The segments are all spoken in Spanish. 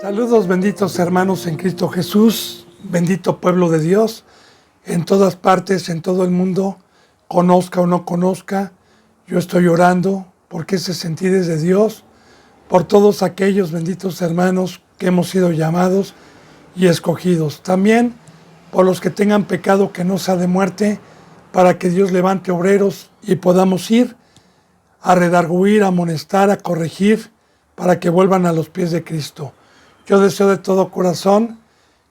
Saludos benditos hermanos en Cristo Jesús, bendito pueblo de Dios, en todas partes, en todo el mundo, conozca o no conozca, yo estoy orando porque ese sentir es de Dios, por todos aquellos benditos hermanos que hemos sido llamados y escogidos. También por los que tengan pecado que no sea de muerte, para que Dios levante obreros y podamos ir a redarguir, a amonestar, a corregir, para que vuelvan a los pies de Cristo. Yo deseo de todo corazón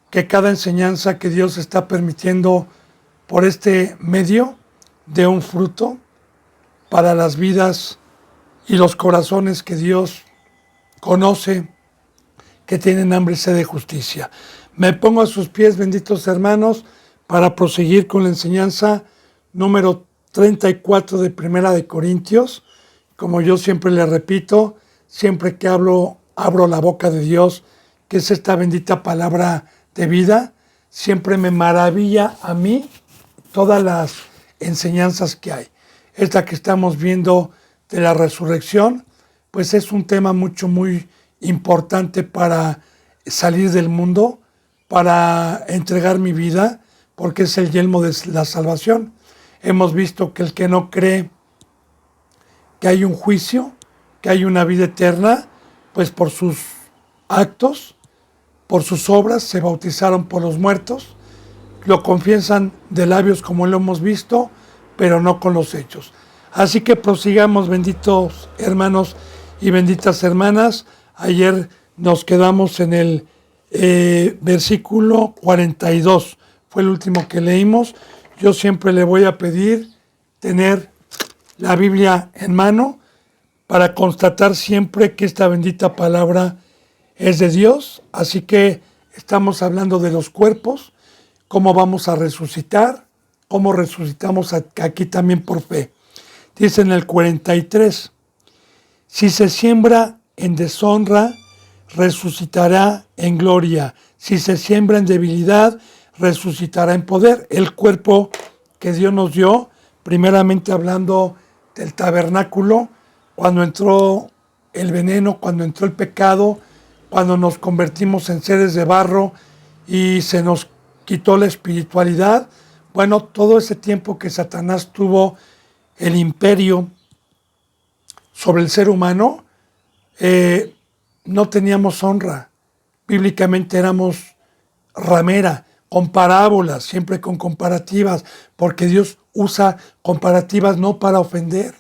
que cada enseñanza que Dios está permitiendo por este medio dé un fruto para las vidas y los corazones que Dios conoce, que tienen hambre y sed de justicia. Me pongo a sus pies, benditos hermanos, para proseguir con la enseñanza número 34 de Primera de Corintios. Como yo siempre le repito, siempre que abro la boca de Dios, que es esta bendita palabra de vida, siempre me maravilla a mí todas las enseñanzas que hay. Esta que estamos viendo de la resurrección, pues es un tema muy importante para salir del mundo, para entregar mi vida, porque es el yelmo de la salvación. Hemos visto que el que no cree que hay un juicio, que hay una vida eterna, pues por sus actos, por sus obras, se bautizaron por los muertos, lo confiesan de labios como lo hemos visto, pero no con los hechos. Así que prosigamos, benditos hermanos y benditas hermanas. Ayer nos quedamos en el versículo 42, fue el último que leímos. Yo siempre le voy a pedir tener la Biblia en mano para constatar siempre que esta bendita palabra es de Dios. Así que estamos hablando de los cuerpos, cómo vamos a resucitar, cómo resucitamos aquí también por fe. Dice en el 43, si se siembra en deshonra, resucitará en gloria. Si se siembra en debilidad, resucitará en poder. El cuerpo que Dios nos dio, primeramente hablando del tabernáculo, cuando entró el veneno, cuando entró el pecado, cuando nos convertimos en seres de barro y se nos quitó la espiritualidad. Bueno, todo ese tiempo que Satanás tuvo el imperio sobre el ser humano, no teníamos honra. Bíblicamente éramos ramera, con parábolas, siempre con comparativas, porque Dios usa comparativas no para ofender,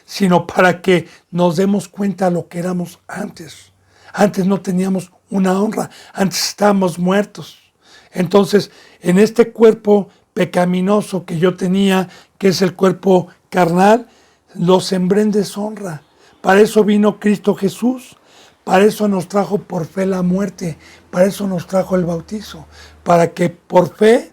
sino para que nos demos cuenta de lo que éramos antes. Antes no teníamos una honra, antes estábamos muertos. Entonces, en este cuerpo pecaminoso que yo tenía, que es el cuerpo carnal, lo sembré en deshonra. Para eso vino Cristo Jesús, para eso nos trajo por fe la muerte, para eso nos trajo el bautizo, para que por fe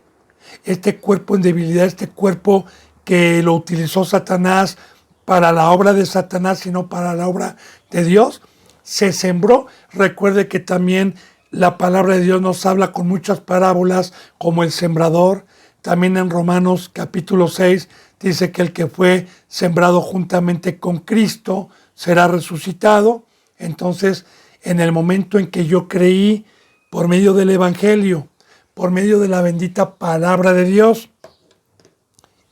este cuerpo en debilidad, este cuerpo que lo utilizó Satanás para la obra de Satanás y no para la obra de Dios, se sembró. Recuerde que también la palabra de Dios nos habla con muchas parábolas como el sembrador. También en Romanos capítulo 6 dice que el que fue sembrado juntamente con Cristo será resucitado. Entonces, en el momento en que yo creí por medio del Evangelio, por medio de la bendita palabra de Dios,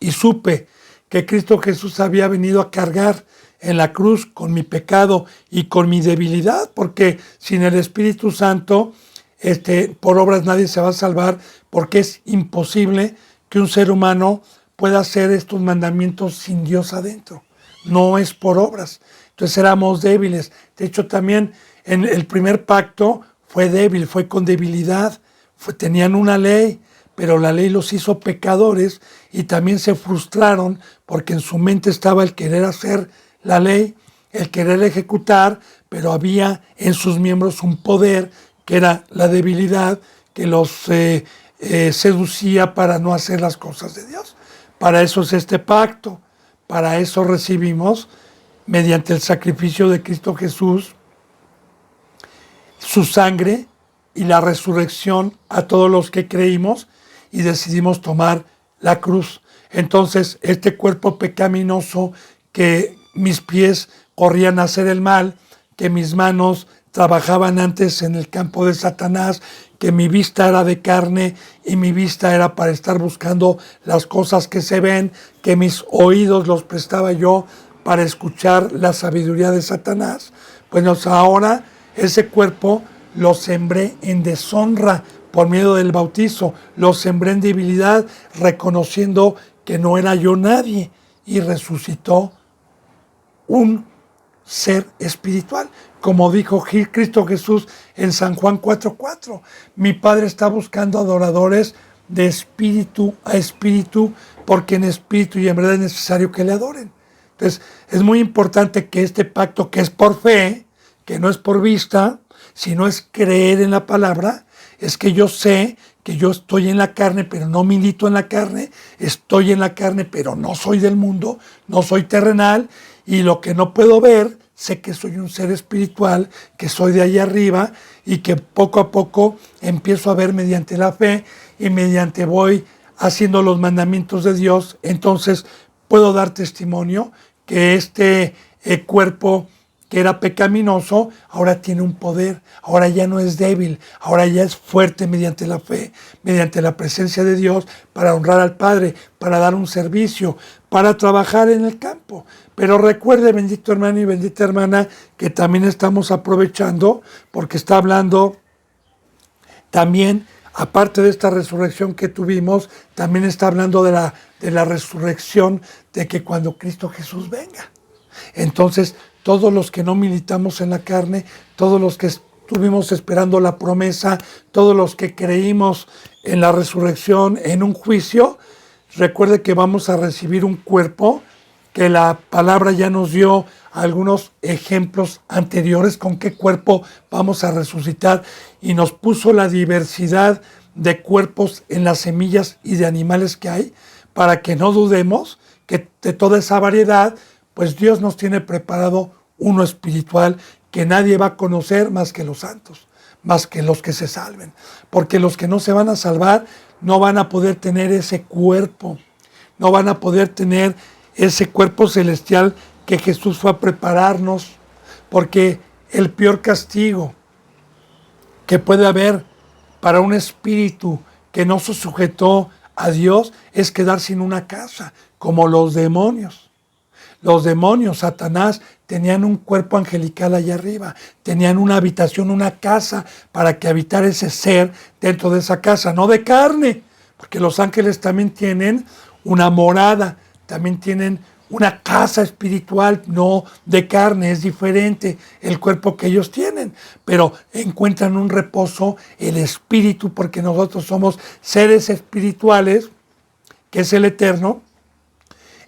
y supe que Cristo Jesús había venido a cargar en la cruz con mi pecado y con mi debilidad, porque sin el Espíritu Santo, por obras nadie se va a salvar, porque es imposible que un ser humano pueda hacer estos mandamientos sin Dios adentro. No es por obras. Entonces éramos débiles. De hecho, también en el primer pacto fue débil, fue con debilidad. Tenían una ley, pero la ley los hizo pecadores y también se frustraron porque en su mente estaba el querer hacer la ley, el querer ejecutar, pero había en sus miembros un poder que era la debilidad que los seducía para no hacer las cosas de Dios. Para eso es este pacto, para eso recibimos, mediante el sacrificio de Cristo Jesús, su sangre y la resurrección a todos los que creímos y decidimos tomar la cruz. Entonces, este cuerpo pecaminoso que mis pies corrían a hacer el mal, que mis manos trabajaban antes en el campo de Satanás, que mi vista era de carne y mi vista era para estar buscando las cosas que se ven, que mis oídos los prestaba yo para escuchar la sabiduría de Satanás. Pues ahora ese cuerpo lo sembré en deshonra por medio del bautizo, lo sembré en debilidad, reconociendo que no era yo nadie, y resucitó un ser espiritual. Como dijo Cristo Jesús en San Juan 4:4, mi Padre está buscando adoradores de espíritu a espíritu, porque en espíritu y en verdad es necesario que le adoren. Entonces, es muy importante que este pacto, que es por fe, que no es por vista, sino es creer en la palabra, es que yo sé que yo estoy en la carne, pero no milito en la carne, estoy en la carne, pero no soy del mundo, no soy terrenal, y lo que no puedo ver, sé que soy un ser espiritual, que soy de ahí arriba, y que poco a poco empiezo a ver mediante la fe, y mediante voy haciendo los mandamientos de Dios. Entonces puedo dar testimonio que este cuerpo que era pecaminoso, ahora tiene un poder, ahora ya no es débil, ahora ya es fuerte mediante la fe, mediante la presencia de Dios, para honrar al Padre, para dar un servicio, para trabajar en el campo. Pero recuerde, bendito hermano y bendita hermana, que también estamos aprovechando, porque está hablando también, aparte de esta resurrección que tuvimos, también está hablando de la resurrección, de que cuando Cristo Jesús venga. Entonces, todos los que no militamos en la carne, todos los que estuvimos esperando la promesa, todos los que creímos en la resurrección, en un juicio, recuerde que vamos a recibir un cuerpo, que la palabra ya nos dio algunos ejemplos anteriores con qué cuerpo vamos a resucitar, y nos puso la diversidad de cuerpos en las semillas y de animales que hay, para que no dudemos que de toda esa variedad, pues Dios nos tiene preparado uno espiritual que nadie va a conocer más que los santos, más que los que se salven. Porque los que no se van a salvar no van a poder tener ese cuerpo, no van a poder tener ese cuerpo celestial que Jesús fue a prepararnos. Porque el peor castigo que puede haber para un espíritu que no se sujetó a Dios es quedar sin una casa, como los demonios. Los demonios, Satanás, tenían un cuerpo angelical allá arriba, tenían una habitación, una casa para que habitara ese ser dentro de esa casa, no de carne, porque los ángeles también tienen una morada, también tienen una casa espiritual, no de carne, es diferente el cuerpo que ellos tienen, pero encuentran un reposo, el espíritu, porque nosotros somos seres espirituales, que es el eterno,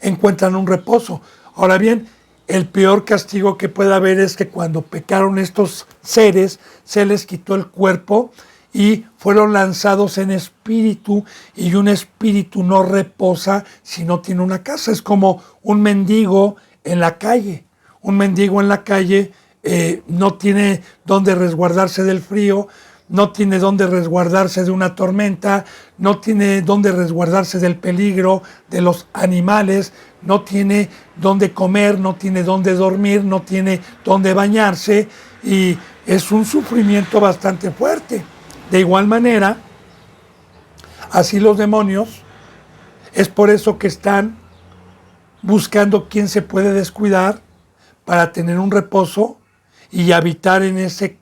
encuentran un reposo. Ahora bien, el peor castigo que puede haber es que cuando pecaron estos seres, se les quitó el cuerpo y fueron lanzados en espíritu, y un espíritu no reposa si no tiene una casa. Es como un mendigo en la calle. Un mendigo en la calle no tiene dónde resguardarse del frío, no tiene dónde resguardarse de una tormenta, no tiene dónde resguardarse del peligro, de los animales, no tiene dónde comer, no tiene dónde dormir, no tiene dónde bañarse, y es un sufrimiento bastante fuerte. De igual manera, así los demonios, es por eso que están buscando quién se puede descuidar para tener un reposo y habitar en este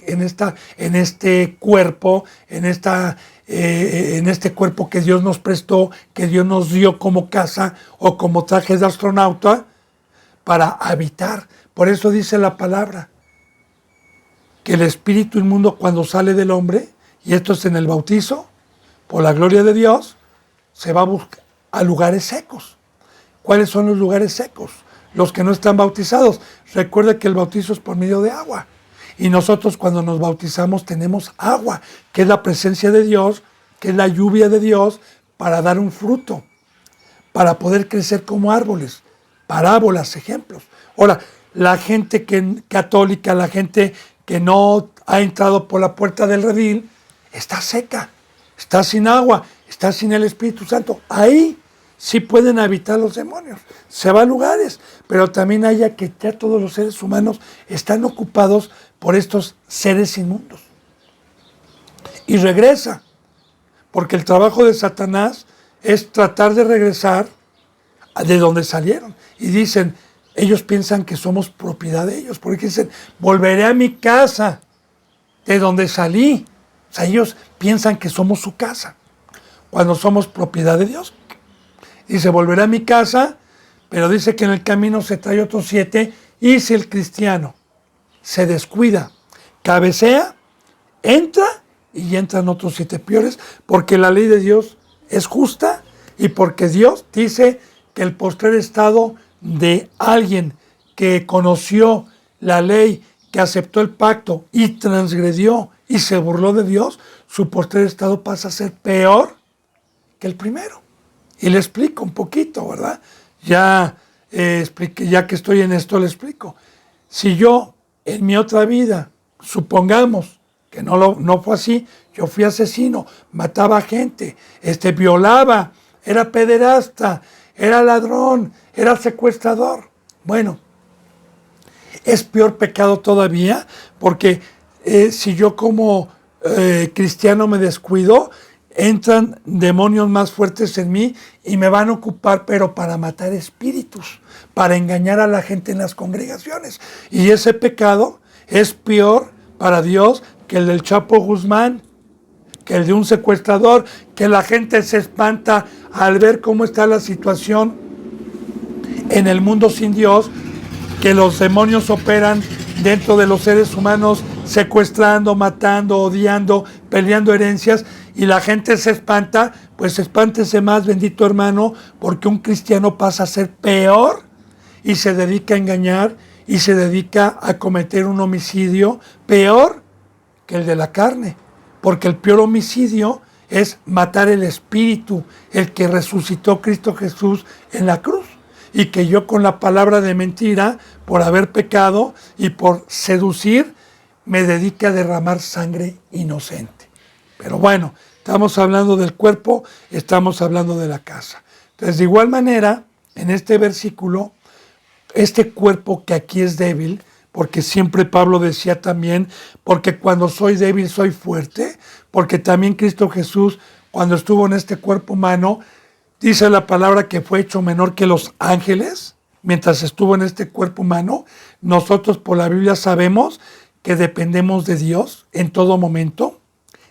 cuerpo, en este cuerpo que Dios nos prestó, que Dios nos dio como casa o como traje de astronauta, para habitar. Por eso dice la palabra que el espíritu inmundo, cuando sale del hombre, y esto es en el bautizo, por la gloria de Dios, se va a buscar a lugares secos. ¿Cuáles son los lugares secos? Los que no están bautizados. Recuerda que el bautizo es por medio de agua. Y nosotros, cuando nos bautizamos, tenemos agua, que es la presencia de Dios, que es la lluvia de Dios, para dar un fruto, para poder crecer como árboles. Parábolas, ejemplos. Ahora, la gente católica, la gente que no ha entrado por la puerta del redil, está seca, está sin agua, está sin el Espíritu Santo. Ahí sí pueden habitar los demonios. Se va a lugares, pero también haya que ya todos los seres humanos están ocupados por estos seres inmundos. Y regresa, porque el trabajo de Satanás es tratar de regresar de donde salieron. Y dicen, ellos piensan que somos propiedad de ellos, porque dicen, volveré a mi casa de donde salí. O sea, ellos piensan que somos su casa, cuando somos propiedad de Dios. Dice, volveré a mi casa, pero dice que en el camino se trae otros 7, y si el cristiano se descuida, cabecea, entra, y entran otros 7 peores, porque la ley de Dios es justa, y porque Dios dice que el postrer estado de alguien que conoció la ley, que aceptó el pacto y transgredió y se burló de Dios, su postrer estado pasa a ser peor que el primero. Y le explico un poquito, ¿verdad? Ya expliqué, ya que estoy en esto, le explico. Si yo en mi otra vida, supongamos que no fue así, yo fui asesino, mataba gente, violaba, era pederasta, era ladrón, era secuestrador. Bueno, es peor pecado todavía, porque si yo como cristiano me descuido, entran demonios más fuertes en mí y me van a ocupar, pero para matar espíritus, para engañar a la gente en las congregaciones. Y ese pecado es peor para Dios que el del Chapo Guzmán, que el de un secuestrador, que la gente se espanta al ver cómo está la situación en el mundo sin Dios, que los demonios operan dentro de los seres humanos, secuestrando, matando, odiando, peleando herencias, y la gente se espanta. Pues espántese más, bendito hermano, porque un cristiano pasa a ser peor y se dedica a engañar y se dedica a cometer un homicidio peor que el de la carne, porque el peor homicidio es matar el espíritu, el que resucitó Cristo Jesús en la cruz, y que yo con la palabra de mentira, por haber pecado y por seducir, me dedique a derramar sangre inocente. Pero bueno, estamos hablando del cuerpo, estamos hablando de la casa. Entonces, de igual manera, en este versículo, este cuerpo que aquí es débil, porque siempre Pablo decía también, porque cuando soy débil soy fuerte, porque también Cristo Jesús, cuando estuvo en este cuerpo humano, dice la palabra que fue hecho menor que los ángeles, mientras estuvo en este cuerpo humano. Nosotros por la Biblia sabemos que dependemos de Dios en todo momento,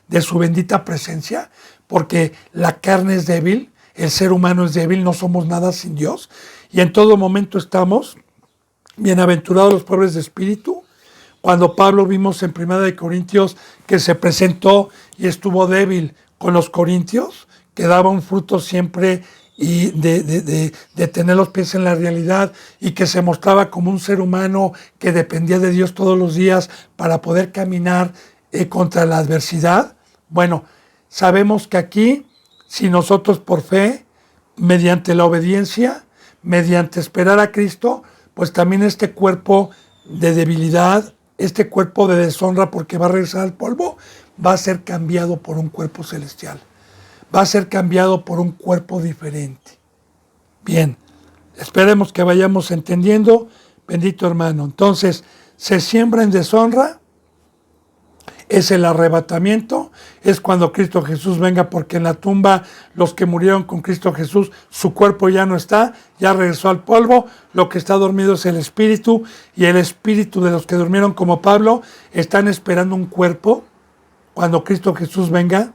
de su bendita presencia, porque la carne es débil, el ser humano es débil, no somos nada sin Dios, y en todo momento estamos. Bienaventurados los pobres de espíritu. Cuando Pablo vimos en 1 Corintios que se presentó y estuvo débil con los corintios, que daba un fruto siempre y de tener los pies en la realidad, y que se mostraba como un ser humano que dependía de Dios todos los días para poder caminar contra la adversidad. Bueno, sabemos que aquí, si nosotros por fe, mediante la obediencia, mediante esperar a Cristo, pues también este cuerpo de debilidad, este cuerpo de deshonra, porque va a regresar al polvo, va a ser cambiado por un cuerpo celestial. Va a ser cambiado por un cuerpo diferente. Bien, esperemos que vayamos entendiendo, bendito hermano. Entonces, se siembra en deshonra, es el arrebatamiento, es cuando Cristo Jesús venga, porque en la tumba los que murieron con Cristo Jesús, su cuerpo ya no está, ya regresó al polvo. Lo que está dormido es el espíritu, y el espíritu de los que durmieron como Pablo están esperando un cuerpo cuando Cristo Jesús venga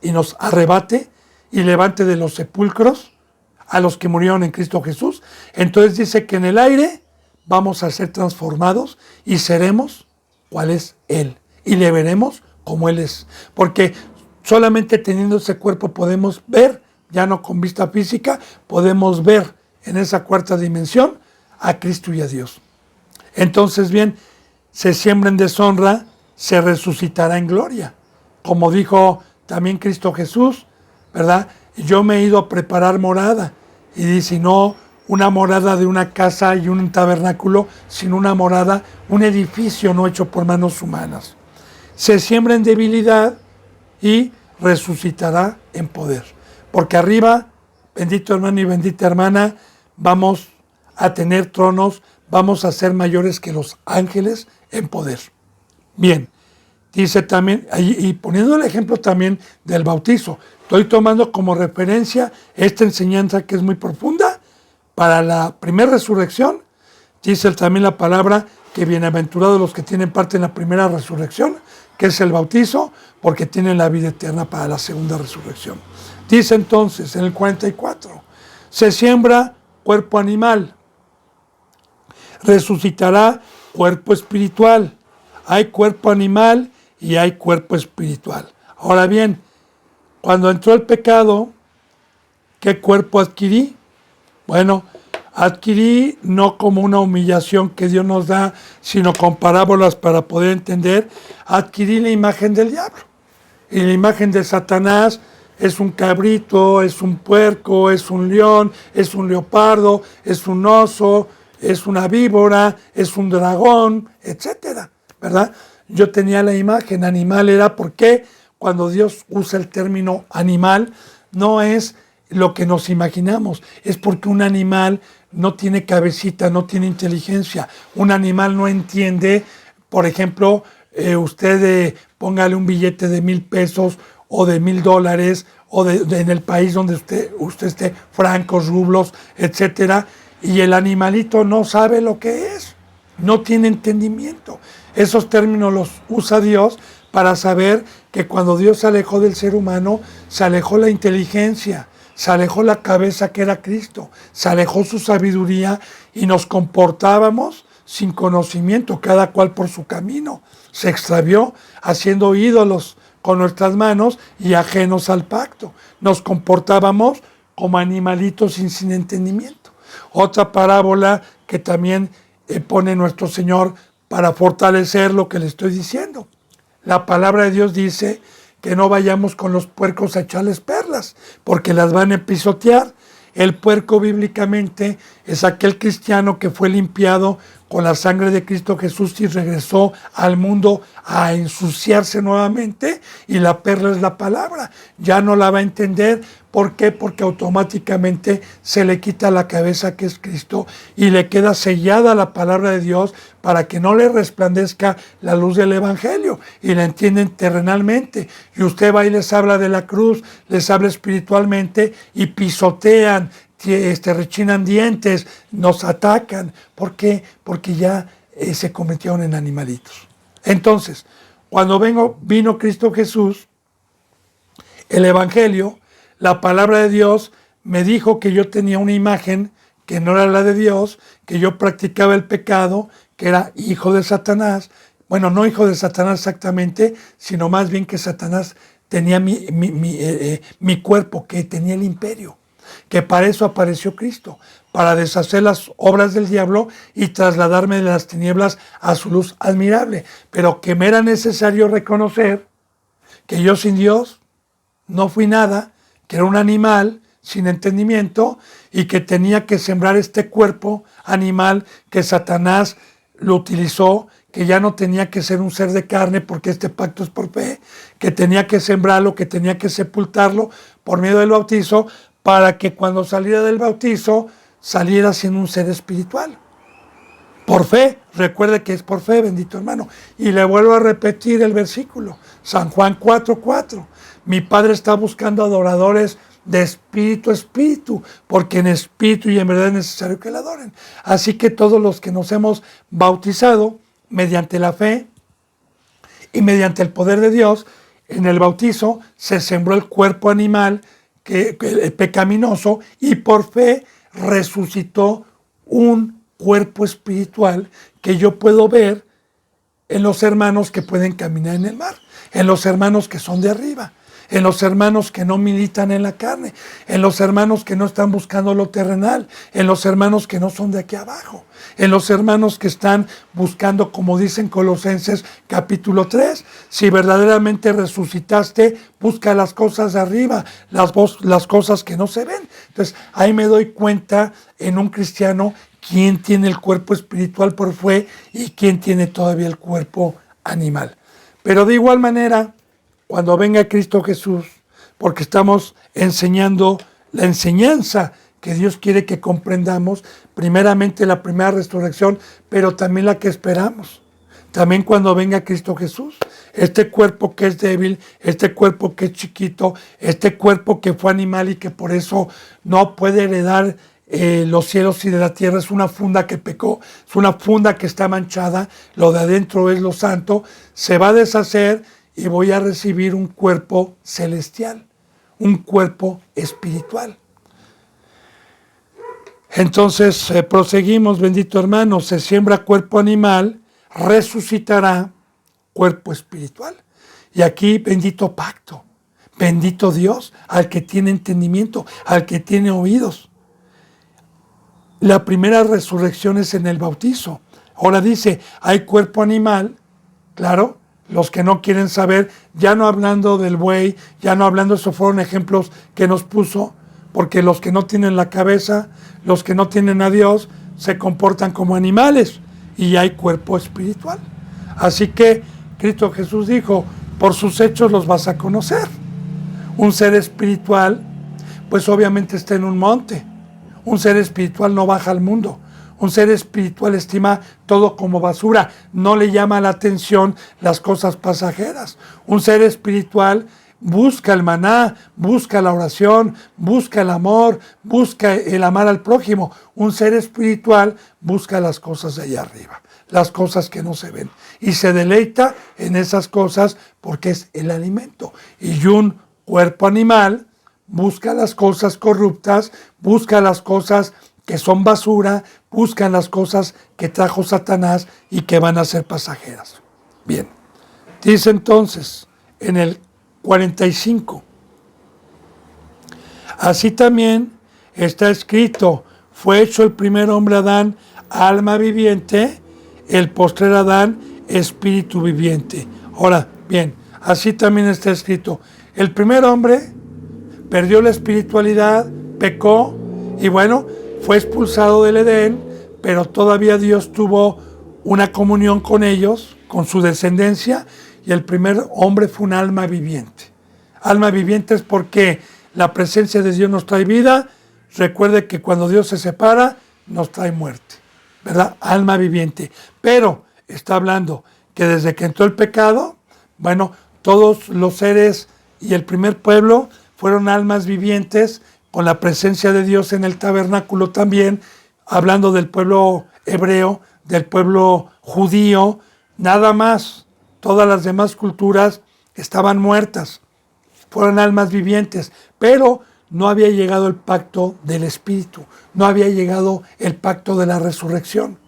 y nos arrebate y levante de los sepulcros a los que murieron en Cristo Jesús. Entonces dice que en el aire vamos a ser transformados y seremos cuál es Él, y le veremos como Él es, porque solamente teniendo ese cuerpo podemos ver, ya no con vista física, podemos ver en esa cuarta dimensión a Cristo y a Dios. Entonces, bien, se siembra en deshonra, se resucitará en gloria, como dijo también Cristo Jesús, ¿verdad? Yo me he ido a preparar morada, y dice, no una morada de una casa y un tabernáculo, sino una morada, un edificio no hecho por manos humanas. Se siembra en debilidad y resucitará en poder, porque arriba bendito hermano y bendita hermana, vamos a tener tronos, vamos a ser mayores que los ángeles en poder. Bien, dice también, y poniendo el ejemplo también del bautizo, estoy tomando como referencia esta enseñanza que es muy profunda para la primera resurrección. Dice también la palabra que bienaventurados los que tienen parte en la primera resurrección, que es el bautizo, porque tienen la vida eterna para la segunda resurrección. Dice entonces en el 44, se siembra cuerpo animal, resucitará cuerpo espiritual. Hay cuerpo animal y hay cuerpo espiritual. Ahora bien, cuando entró el pecado, ¿qué cuerpo adquirí? Bueno, adquirí no como una humillación que Dios nos da, sino con parábolas para poder entender, adquirí la imagen del diablo. Y la imagen de Satanás es un cabrito, es un puerco, es un león, es un leopardo, es un oso, es una víbora, es un dragón, etcétera, ¿verdad? Yo tenía la imagen animal, era porque cuando Dios usa el término animal, no es lo que nos imaginamos, es porque un animal no tiene cabecita, no tiene inteligencia, un animal no entiende, por ejemplo, usted póngale un billete de 1,000 pesos o de $1,000 o en el país donde usted esté, francos, rublos, etcétera, y el animalito no sabe lo que es, no tiene entendimiento. Esos términos los usa Dios para saber que cuando Dios se alejó del ser humano, se alejó la inteligencia, se alejó la cabeza que era Cristo, se alejó su sabiduría y nos comportábamos sin conocimiento, cada cual por su camino. Se extravió haciendo ídolos con nuestras manos y ajenos al pacto. Nos comportábamos como animalitos sin entendimiento. Otra parábola que también pone nuestro Señor para fortalecer lo que le estoy diciendo. La palabra de Dios dice que no vayamos con los puercos a echarles perlas, porque las van a pisotear. El puerco bíblicamente es aquel cristiano que fue limpiado con la sangre de Cristo Jesús y regresó al mundo a ensuciarse nuevamente, y la perla es la palabra. Ya no la va a entender. ¿Por qué? Porque automáticamente se le quita la cabeza que es Cristo y le queda sellada la palabra de Dios para que no le resplandezca la luz del Evangelio y la entienden terrenalmente. Y usted va y les habla de la cruz, les habla espiritualmente y pisotean, rechinan dientes, nos atacan. ¿Por qué? Porque ya se convirtieron en animalitos. Entonces, cuando vino Cristo Jesús, el Evangelio, la palabra de Dios me dijo que yo tenía una imagen que no era la de Dios, que yo practicaba el pecado, que era hijo de Satanás. Bueno, no hijo de Satanás exactamente, sino más bien que Satanás tenía mi cuerpo, que tenía el imperio, que para eso apareció Cristo, para deshacer las obras del diablo y trasladarme de las tinieblas a su luz admirable, pero que me era necesario reconocer que yo sin Dios no fui nada, que era un animal sin entendimiento y que tenía que sembrar este cuerpo animal que Satanás lo utilizó, que ya no tenía que ser un ser de carne porque este pacto es por fe, que tenía que sembrarlo, que tenía que sepultarlo por medio del bautizo, para que cuando saliera del bautizo saliera siendo un ser espiritual. Por fe, recuerde que es por fe, bendito hermano. Y le vuelvo a repetir el versículo, San Juan 4:4. Mi Padre está buscando adoradores de espíritu a espíritu, porque en espíritu y en verdad es necesario que le adoren. Así que todos los que nos hemos bautizado mediante la fe y mediante el poder de Dios, en el bautizo se sembró el cuerpo animal pecaminoso y por fe resucitó un cuerpo espiritual que yo puedo ver en los hermanos que pueden caminar en el mar, en los hermanos que son de arriba, en los hermanos que no militan en la carne, en los hermanos que no están buscando lo terrenal, en los hermanos que no son de aquí abajo, en los hermanos que están buscando, como dicen Colosenses capítulo 3, si verdaderamente resucitaste, busca las cosas de arriba, las cosas que no se ven. Entonces ahí me doy cuenta en un cristiano quién tiene el cuerpo espiritual por fe y quién tiene todavía el cuerpo animal. Pero de igual manera, cuando venga Cristo Jesús, porque estamos enseñando la enseñanza que Dios quiere que comprendamos, primeramente la primera resurrección, pero también la que esperamos. También cuando venga Cristo Jesús, este cuerpo que es débil, este cuerpo que es chiquito, este cuerpo que fue animal y que por eso no puede heredar los cielos y de la tierra, es una funda que pecó, es una funda que está manchada, lo de adentro es lo santo, se va a deshacer y voy a recibir un cuerpo celestial, un cuerpo espiritual. Entonces proseguimos, bendito hermano, se siembra cuerpo animal, resucitará cuerpo espiritual. Y aquí bendito pacto, bendito Dios, al que tiene entendimiento, al que tiene oídos. La primera resurrección es en el bautizo. Ahora dice, hay cuerpo animal, claro, los que no quieren saber, ya no hablando del buey, ya no hablando, esos fueron ejemplos que nos puso, porque los que no tienen la cabeza, los que no tienen a Dios, se comportan como animales y hay cuerpo espiritual. Así que Cristo Jesús dijo, por sus hechos los vas a conocer. Un ser espiritual, pues obviamente está en un monte. Un ser espiritual no baja al mundo. Un ser espiritual estima todo como basura. No le llama la atención las cosas pasajeras. Un ser espiritual busca el maná, busca la oración, busca el amor, busca el amar al prójimo. Un ser espiritual busca las cosas de allá arriba, las cosas que no se ven. Y se deleita en esas cosas porque es el alimento. Y un cuerpo animal busca las cosas corruptas, busca las cosas que son basura, buscan las cosas que trajo Satanás y que van a ser pasajeras. Bien, dice entonces en el 45, así también está escrito, fue hecho el primer hombre Adán, alma viviente, el postrer Adán, espíritu viviente. Ahora, bien, así también está escrito, el primer hombre perdió la espiritualidad, pecó y bueno, fue expulsado del Edén, pero todavía Dios tuvo una comunión con ellos, con su descendencia, y el primer hombre fue un alma viviente. Alma viviente es porque la presencia de Dios nos trae vida. Recuerde que cuando Dios se separa, nos trae muerte, ¿verdad? Alma viviente. Pero está hablando que desde que entró el pecado, bueno, todos los seres y el primer pueblo fueron almas vivientes con la presencia de Dios en el tabernáculo también, hablando del pueblo hebreo, del pueblo judío, nada más. Todas las demás culturas estaban muertas, fueron almas vivientes, pero no había llegado el pacto del Espíritu, no había llegado el pacto de la resurrección.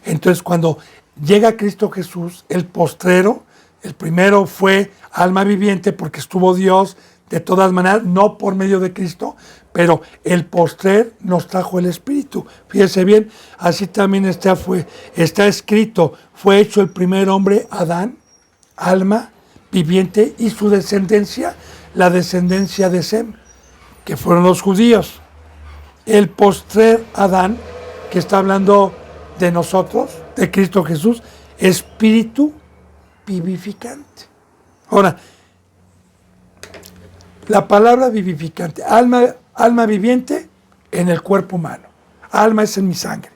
Entonces cuando llega Cristo Jesús, el postrero, el primero fue alma viviente porque estuvo Dios de todas maneras, no por medio de Cristo, pero el postrer nos trajo el Espíritu. Fíjese bien, así también está escrito, fue hecho el primer hombre Adán, alma viviente, y su descendencia, la descendencia de Sem, que fueron los judíos. El postrer Adán, que está hablando de nosotros, de Cristo Jesús, espíritu vivificante. Ahora, la palabra vivificante, alma viviente en el cuerpo humano. Alma es en mi sangre.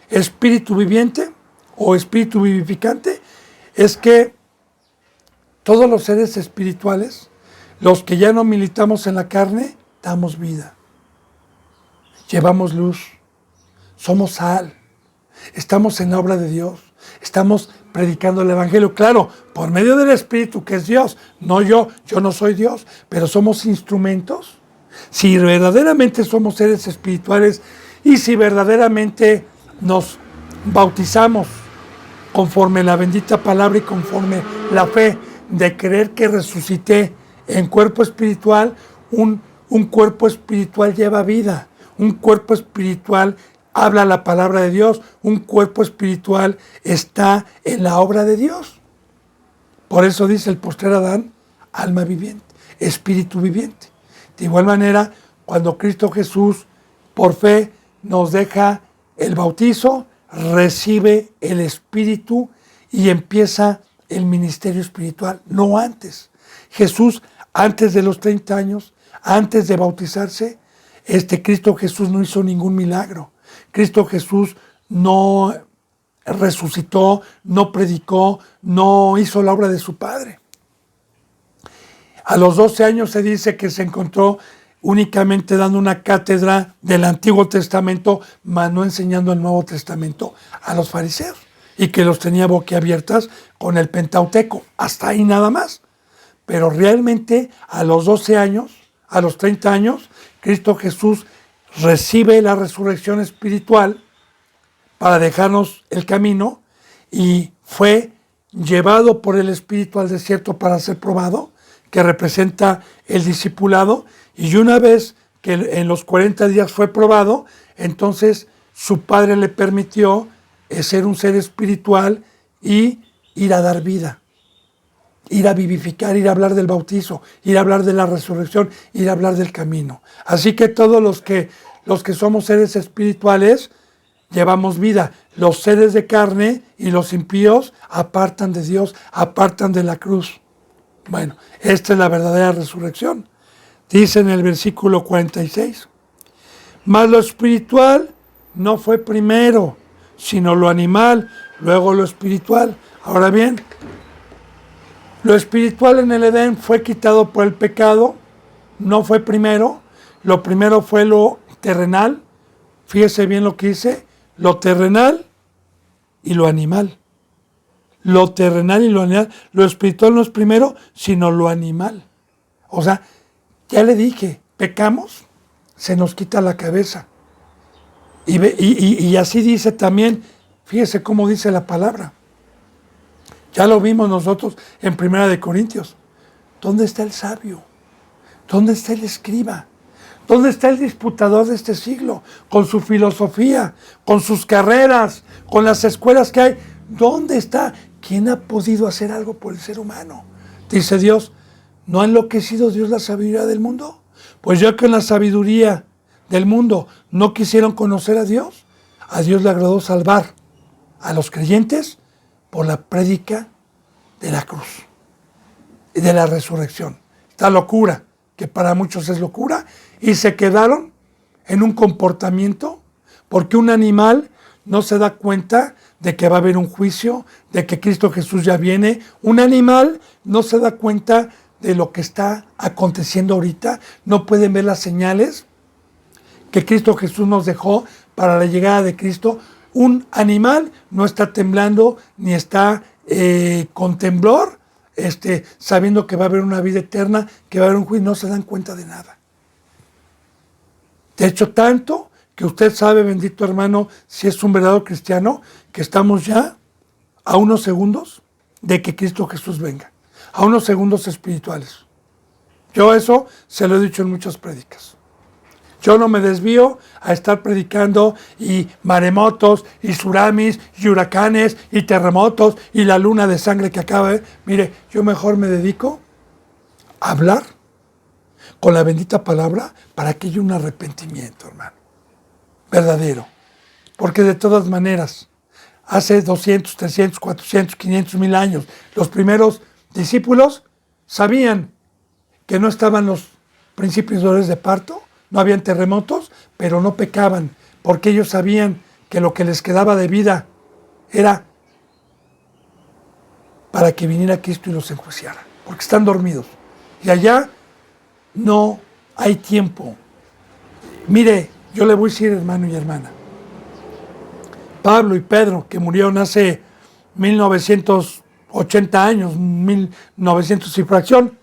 Espíritu viviente o espíritu vivificante es que todos los seres espirituales, los que ya no militamos en la carne, damos vida. Llevamos luz. Somos sal. Estamos en la obra de Dios. Estamos predicando el Evangelio, claro, por medio del Espíritu, que es Dios. No yo no soy Dios, pero somos instrumentos. Si verdaderamente somos seres espirituales y si verdaderamente nos bautizamos conforme la bendita palabra y conforme la fe de creer que resucité en cuerpo espiritual, un cuerpo espiritual lleva vida, un cuerpo espiritual habla la palabra de Dios, un cuerpo espiritual está en la obra de Dios. Por eso dice el postrer Adán, alma viviente, espíritu viviente. De igual manera, cuando Cristo Jesús, por fe, nos deja el bautizo, recibe el Espíritu y empieza el ministerio espiritual, no antes. Jesús, antes de los 30 años, antes de bautizarse, Cristo Jesús no hizo ningún milagro. Cristo Jesús no resucitó, no predicó, no hizo la obra de su Padre. A los 12 años se dice que se encontró únicamente dando una cátedra del Antiguo Testamento, mas no enseñando el Nuevo Testamento a los fariseos, y que los tenía boquiabiertas con el Pentateuco. Hasta ahí nada más. Pero realmente a los 12 años, a los 30 años, Cristo Jesús recibe la resurrección espiritual para dejarnos el camino y fue llevado por el Espíritu al desierto para ser probado, que representa el discipulado, y una vez que en los 40 días fue probado, entonces su Padre le permitió ser un ser espiritual y ir a dar vida, ir a vivificar, ir a hablar del bautizo, ir a hablar de la resurrección, ir a hablar del camino. Así que todos los que somos seres espirituales llevamos vida. Los seres de carne y los impíos apartan de Dios, apartan de la cruz. Bueno, esta es la verdadera resurrección. Dice en el versículo 46, mas lo espiritual no fue primero, sino lo animal, luego lo espiritual. Ahora bien, lo espiritual en el Edén fue quitado por el pecado, no fue primero. Lo primero fue lo terrenal. Fíjese bien lo que dice, lo terrenal y lo animal. Lo terrenal y lo animal. Lo espiritual no es primero, sino lo animal. O sea, ya le dije, pecamos, se nos quita la cabeza. Y así dice también, fíjese cómo dice la palabra. Ya lo vimos nosotros en 1 Corintios. ¿Dónde está el sabio? ¿Dónde está el escriba? ¿Dónde está el disputador de este siglo? Con su filosofía, con sus carreras, con las escuelas que hay. ¿Dónde está? ¿Quién ha podido hacer algo por el ser humano? Dice Dios, ¿no ha enloquecido Dios la sabiduría del mundo? Pues ya que en la sabiduría del mundo no quisieron conocer a Dios le agradó salvar a los creyentes por la prédica de la cruz y de la resurrección. Esta locura, que para muchos es locura, y se quedaron en un comportamiento, porque un animal no se da cuenta de que va a haber un juicio, de que Cristo Jesús ya viene. Un animal no se da cuenta de lo que está aconteciendo ahorita, no pueden ver las señales que Cristo Jesús nos dejó para la llegada de Cristo. Un animal no está temblando ni está con temblor, sabiendo que va a haber una vida eterna, que va a haber un juicio, no se dan cuenta de nada. De hecho, tanto que usted sabe, bendito hermano, si es un verdadero cristiano, que estamos ya a unos segundos de que Cristo Jesús venga, a unos segundos espirituales. Yo eso se lo he dicho en muchas prédicas. Yo no me desvío a estar predicando y maremotos y tsunamis y huracanes y terremotos y la luna de sangre que acaba de... Mire, yo mejor me dedico a hablar con la bendita palabra para que haya un arrepentimiento, hermano, verdadero. Porque de todas maneras, hace 200, 300, 400, 500, 1000 años, los primeros discípulos sabían que no estaban los principios de dolores de parto, no habían terremotos, pero no pecaban, porque ellos sabían que lo que les quedaba de vida era para que viniera Cristo y los enjuiciara, porque están dormidos. Y allá no hay tiempo. Mire, yo le voy a decir, hermano y hermana, Pablo y Pedro, que murieron hace 1980 años, 1900 y fracción,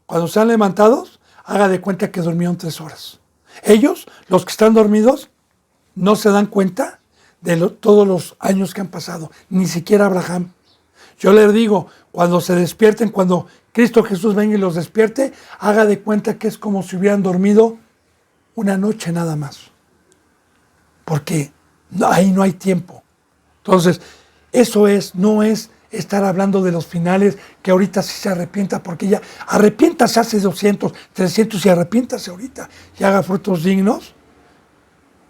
cuando sean levantados, haga de cuenta que durmieron 3 horas. Ellos, los que están dormidos, no se dan cuenta de todos los años que han pasado, ni siquiera Abraham. Yo les digo, cuando se despierten, cuando Cristo Jesús venga y los despierte, haga de cuenta que es como si hubieran dormido una noche nada más. Porque ahí no hay tiempo. Entonces, eso no es estar hablando de los finales, que ahorita sí se arrepienta, porque ya arrepiéntase hace 200, 300 y arrepiéntase ahorita y haga frutos dignos,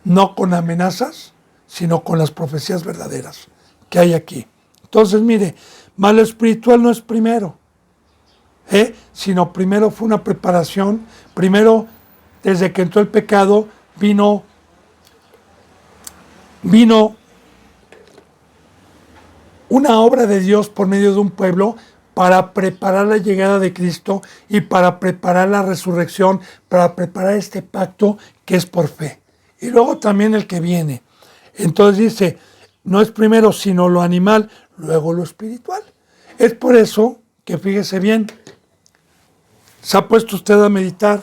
no con amenazas, sino con las profecías verdaderas que hay aquí. Entonces, mire, malo espiritual no es primero, sino primero fue una preparación, primero desde que entró el pecado vino, vino una obra de Dios por medio de un pueblo para preparar la llegada de Cristo y para preparar la resurrección, para preparar este pacto que es por fe. Y luego también el que viene. Entonces dice, no es primero sino lo animal, luego lo espiritual. Es por eso que fíjese bien, se ha puesto usted a meditar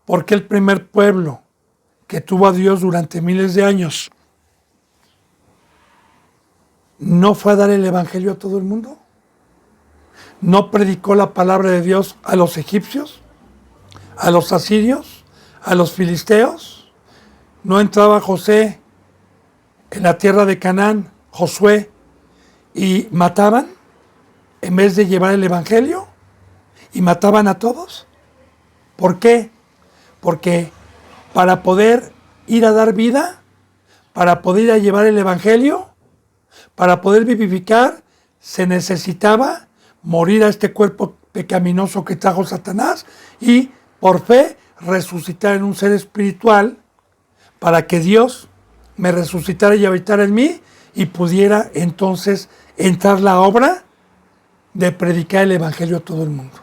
por qué el primer pueblo que tuvo a Dios durante miles de años no fue a dar el evangelio a todo el mundo. No predicó la palabra de Dios a los egipcios, a los asirios, a los filisteos. No entraba José en la tierra de Canaán, Josué, y mataban en vez de llevar el evangelio, y mataban a todos. ¿Por qué? Porque para poder ir a dar vida, para poder ir a llevar el evangelio, para poder vivificar, se necesitaba morir a este cuerpo pecaminoso que trajo Satanás y por fe resucitar en un ser espiritual para que Dios me resucitara y habitara en mí y pudiera entonces entrar la obra de predicar el evangelio a todo el mundo.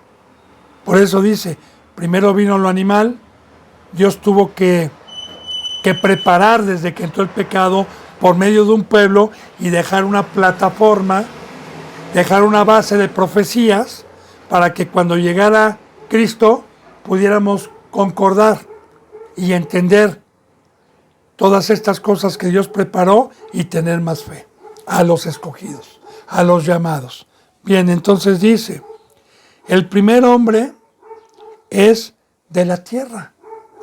Por eso dice, primero vino lo animal, Dios tuvo que preparar desde que entró el pecado por medio de un pueblo y dejar una plataforma, dejar una base de profecías para que cuando llegara Cristo pudiéramos concordar y entender todas estas cosas que Dios preparó y tener más fe a los escogidos, a los llamados. Bien, entonces dice, el primer hombre es de la tierra.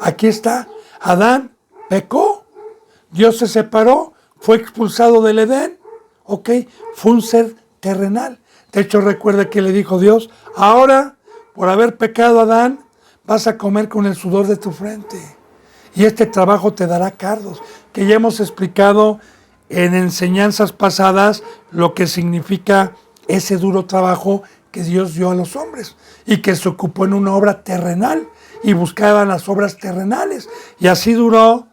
Aquí está, Adán pecó, Dios se separó, fue expulsado del Edén, ok, fue un ser terrenal. De hecho, recuerda que le dijo Dios, ahora, por haber pecado Adán, vas a comer con el sudor de tu frente. Y este trabajo te dará cardos, que ya hemos explicado en enseñanzas pasadas lo que significa ese duro trabajo que Dios dio a los hombres y que se ocupó en una obra terrenal y buscaban las obras terrenales. Y así duró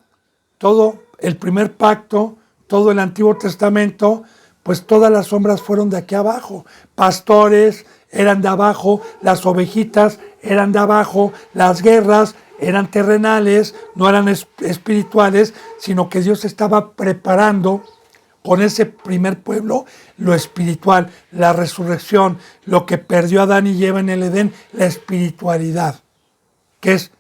todo el primer pacto, todo el Antiguo Testamento, pues todas las sombras fueron de aquí abajo. Pastores eran de abajo, las ovejitas eran de abajo, las guerras eran terrenales, no eran espirituales, sino que Dios estaba preparando con ese primer pueblo lo espiritual, la resurrección, lo que perdió Adán y Eva en el Edén, la espiritualidad, que es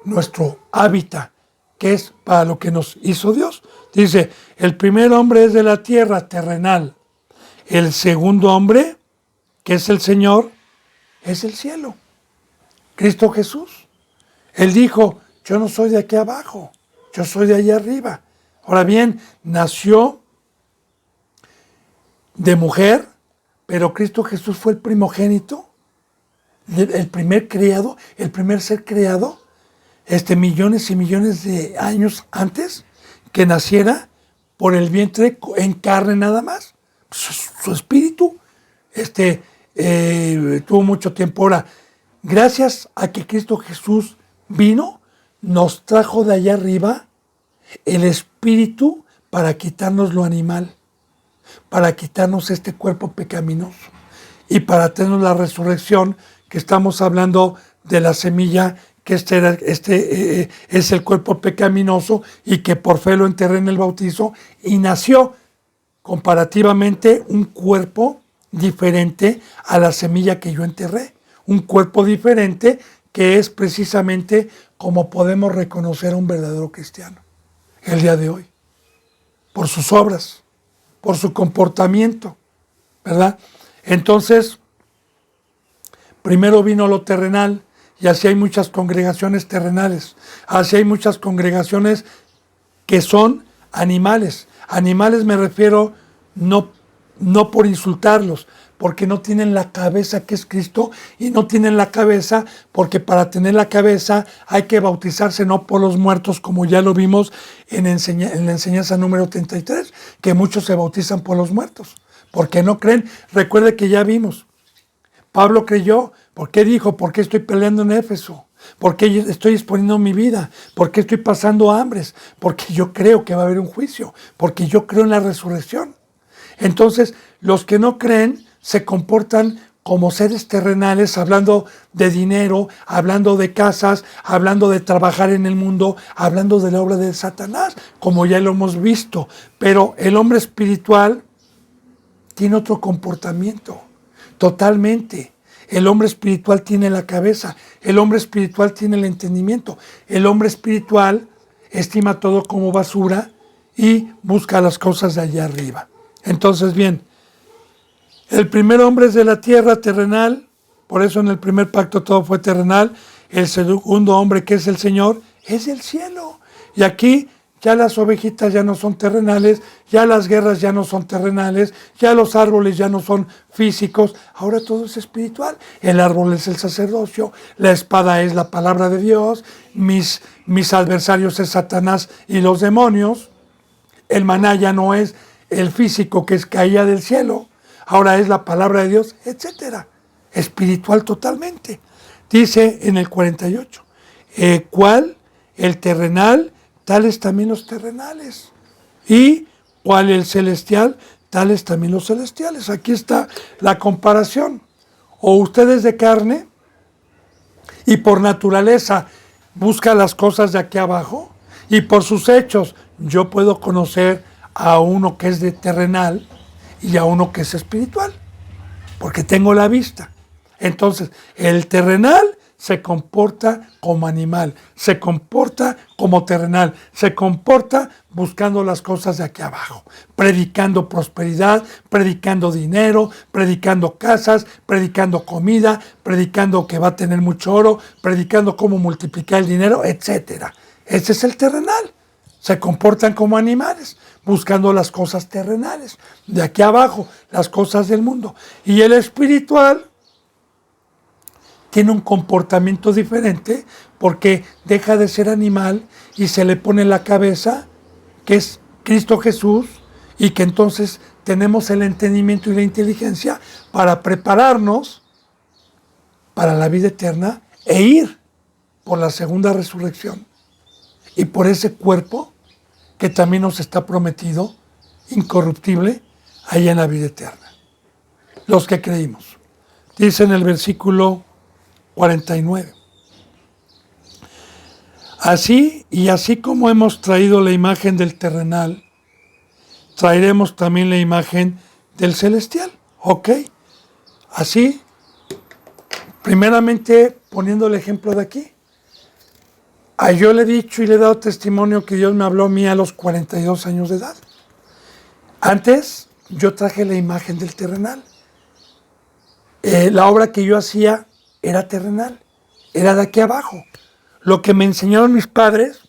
nuestro hábitat, que es para lo que nos hizo Dios. Dice, el primer hombre es de la tierra, terrenal. El segundo hombre, que es el Señor, es el cielo. Cristo Jesús. Él dijo, yo no soy de aquí abajo, yo soy de allá arriba. Ahora bien, nació de mujer, pero Cristo Jesús fue el primogénito, el primer creado, el primer ser creado, millones y millones de años antes que naciera por el vientre en carne nada más. Su espíritu tuvo mucho tiempo. Ahora, gracias a que Cristo Jesús vino, nos trajo de allá arriba el espíritu para quitarnos lo animal, para quitarnos este cuerpo pecaminoso y para tener la resurrección, que estamos hablando de la semilla, que es el cuerpo pecaminoso y que por fe lo enterré en el bautizo y nació comparativamente un cuerpo diferente a la semilla que yo enterré, un cuerpo diferente que es precisamente como podemos reconocer a un verdadero cristiano el día de hoy, por sus obras, por su comportamiento, ¿verdad? Entonces, primero vino lo terrenal, y así hay muchas congregaciones terrenales, así hay muchas congregaciones que son animales. Animales me refiero no por insultarlos, porque no tienen la cabeza que es Cristo, y no tienen la cabeza porque para tener la cabeza hay que bautizarse no por los muertos, como ya lo vimos en la enseñanza número 33, que muchos se bautizan por los muertos, porque no creen. Recuerde que ya vimos, Pablo creyó. ¿Por qué dijo? ¿Por qué estoy peleando en Éfeso? ¿Por qué estoy exponiendo mi vida? ¿Por qué estoy pasando hambres? Porque yo creo que va a haber un juicio, porque yo creo en la resurrección. Entonces, los que no creen se comportan como seres terrenales, hablando de dinero, hablando de casas, hablando de trabajar en el mundo, hablando de la obra de Satanás, como ya lo hemos visto. Pero el hombre espiritual tiene otro comportamiento, totalmente. El hombre espiritual tiene la cabeza, el hombre espiritual tiene el entendimiento, el hombre espiritual estima todo como basura y busca las cosas de allá arriba. Entonces, bien, el primer hombre es de la tierra terrenal, por eso en el primer pacto todo fue terrenal. El segundo hombre, que es el Señor, es del cielo. Y aquí ya las ovejitas ya no son terrenales, ya las guerras ya no son terrenales, ya los árboles ya no son físicos, ahora todo es espiritual. El árbol es el sacerdocio, la espada es la palabra de Dios, mis adversarios es Satanás y los demonios. El maná ya no es el físico que caía del cielo, ahora es la palabra de Dios, etcétera. Espiritual totalmente. Dice en el 48, ¿cuál? El terrenal, tales también los terrenales. Y ¿cuál el celestial? Tales también los celestiales. Aquí está la comparación. O ustedes de carne y por naturaleza busca las cosas de aquí abajo, y por sus hechos yo puedo conocer a uno que es de terrenal y a uno que es espiritual, porque tengo la vista. Entonces, el terrenal se comporta como animal, se comporta como terrenal, se comporta buscando las cosas de aquí abajo, predicando prosperidad, predicando dinero, predicando casas, predicando comida, predicando que va a tener mucho oro, predicando cómo multiplicar el dinero, etcétera. Ese es el terrenal. Se comportan como animales, buscando las cosas terrenales, de aquí abajo, las cosas del mundo. Y el espiritual tiene un comportamiento diferente porque deja de ser animal y se le pone en la cabeza que es Cristo Jesús, y que entonces tenemos el entendimiento y la inteligencia para prepararnos para la vida eterna e ir por la segunda resurrección y por ese cuerpo que también nos está prometido, incorruptible, allá en la vida eterna. Los que creímos. Dice en el versículo 49. Así como hemos traído la imagen del terrenal, traeremos también la imagen del celestial. ¿Ok? Así, primeramente poniendo el ejemplo de aquí. Yo le he dicho y le he dado testimonio que Dios me habló a mí a los 42 años de edad. Antes yo traje la imagen del terrenal. La obra que yo hacía era terrenal, era de aquí abajo. Lo que me enseñaron mis padres,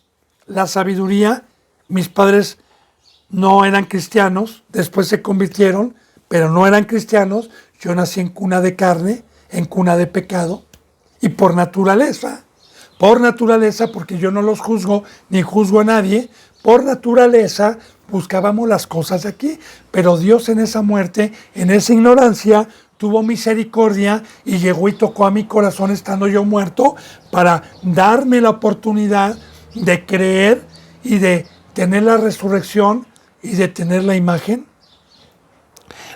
la sabiduría, mis padres no eran cristianos, después se convirtieron, pero no eran cristianos. Yo nací en cuna de carne, en cuna de pecado, y por naturaleza, porque yo no los juzgo ni juzgo a nadie, por naturaleza buscábamos las cosas de aquí, pero Dios en esa muerte, en esa ignorancia, tuvo misericordia y llegó y tocó a mi corazón estando yo muerto para darme la oportunidad de creer y de tener la resurrección y de tener la imagen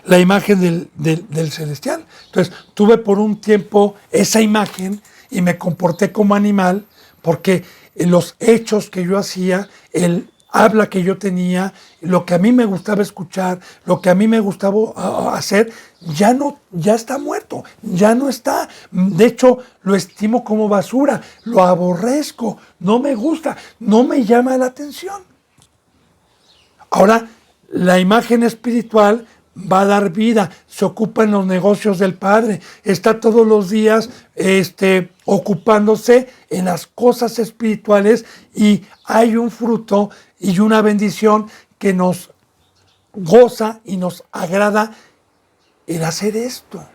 del celestial. Entonces tuve por un tiempo esa imagen y me comporté como animal porque los hechos que yo hacía, el habla que yo tenía, lo que a mí me gustaba escuchar, lo que a mí me gustaba hacer, ya está muerto, ya no está. De hecho, lo estimo como basura, lo aborrezco, no me gusta, no me llama la atención. Ahora, la imagen espiritual va a dar vida, se ocupa en los negocios del Padre, está todos los días ocupándose en las cosas espirituales, y hay un fruto y una bendición que nos goza y nos agrada el hacer esto.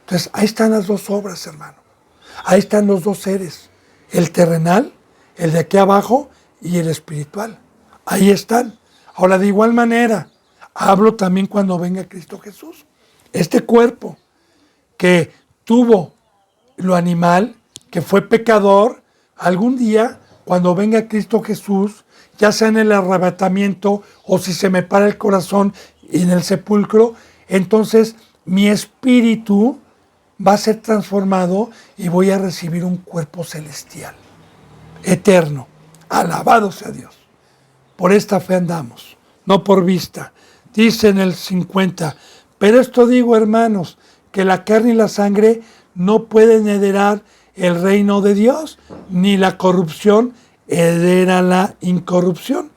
Entonces, ahí están las dos obras, hermano. Ahí están los dos seres, el terrenal, el de aquí abajo, y el espiritual. Ahí están. Ahora, de igual manera, hablo también cuando venga Cristo Jesús. Este cuerpo que tuvo lo animal, que fue pecador, algún día, cuando venga Cristo Jesús, ya sea en el arrebatamiento o si se me para el corazón en el sepulcro, entonces mi espíritu va a ser transformado y voy a recibir un cuerpo celestial, eterno. Alabado sea Dios. Por esta fe andamos, no por vista. Dice en el 50, pero esto digo, hermanos, que la carne y la sangre no pueden heredar el reino de Dios, ni la corrupción hereda la incorrupción.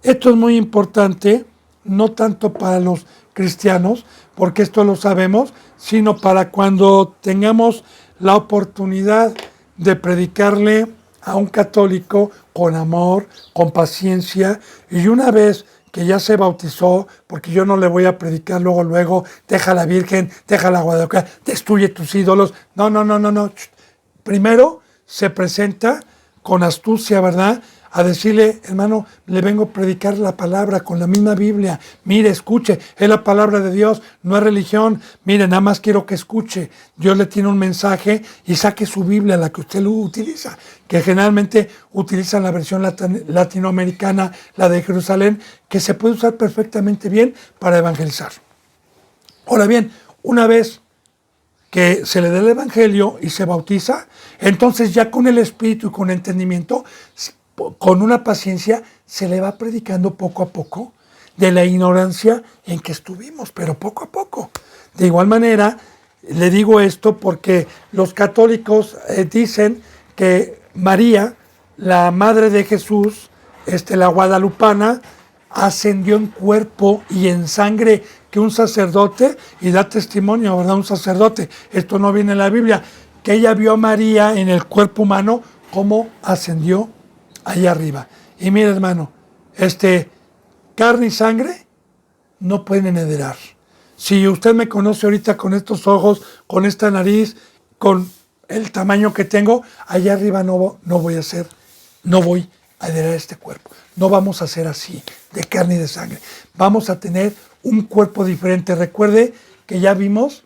Esto es muy importante, no tanto para los cristianos, porque esto lo sabemos, sino para cuando tengamos la oportunidad de predicarle a un católico con amor, con paciencia, y una vez que ya se bautizó, porque yo no le voy a predicar luego, deja a la Virgen, deja a la Guadalupe, destruye tus ídolos. No. Primero se presenta con astucia, ¿verdad? A decirle, hermano, le vengo a predicar la palabra con la misma Biblia. Mire, escuche, es la palabra de Dios, no es religión. Mire, nada más quiero que escuche. Dios le tiene un mensaje y saque su Biblia, la que usted lo utiliza, que generalmente utilizan la versión latinoamericana, la de Jerusalén, que se puede usar perfectamente bien para evangelizar. Ahora bien, una vez que se le dé el evangelio y se bautiza, entonces ya con el espíritu y con entendimiento, con una paciencia, se le va predicando poco a poco de la ignorancia en que estuvimos, pero poco a poco. De igual manera, le digo esto porque los católicos dicen que María, la madre de Jesús, la guadalupana, ascendió en cuerpo y en sangre que un sacerdote, y da testimonio, ¿verdad? Un sacerdote, esto no viene en la Biblia, que ella vio a María en el cuerpo humano, cómo ascendió allá arriba. Y mira, hermano, carne y sangre no pueden heredar. Si usted me conoce ahorita con estos ojos, con esta nariz, con el tamaño que tengo, allá arriba no voy a heredar este cuerpo. No vamos a ser así, de carne y de sangre. Vamos a tener un cuerpo diferente. Recuerde que ya vimos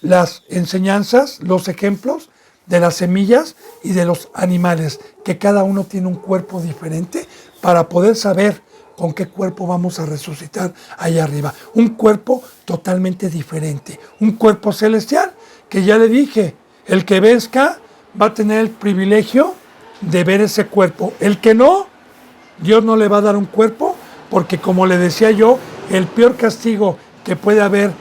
las enseñanzas, los ejemplos de las semillas y de los animales, que cada uno tiene un cuerpo diferente para poder saber con qué cuerpo vamos a resucitar allá arriba. Un cuerpo totalmente diferente, un cuerpo celestial, que ya le dije, el que venzca va a tener el privilegio de ver ese cuerpo. El que no, Dios no le va a dar un cuerpo, porque como le decía yo, el peor castigo que puede haber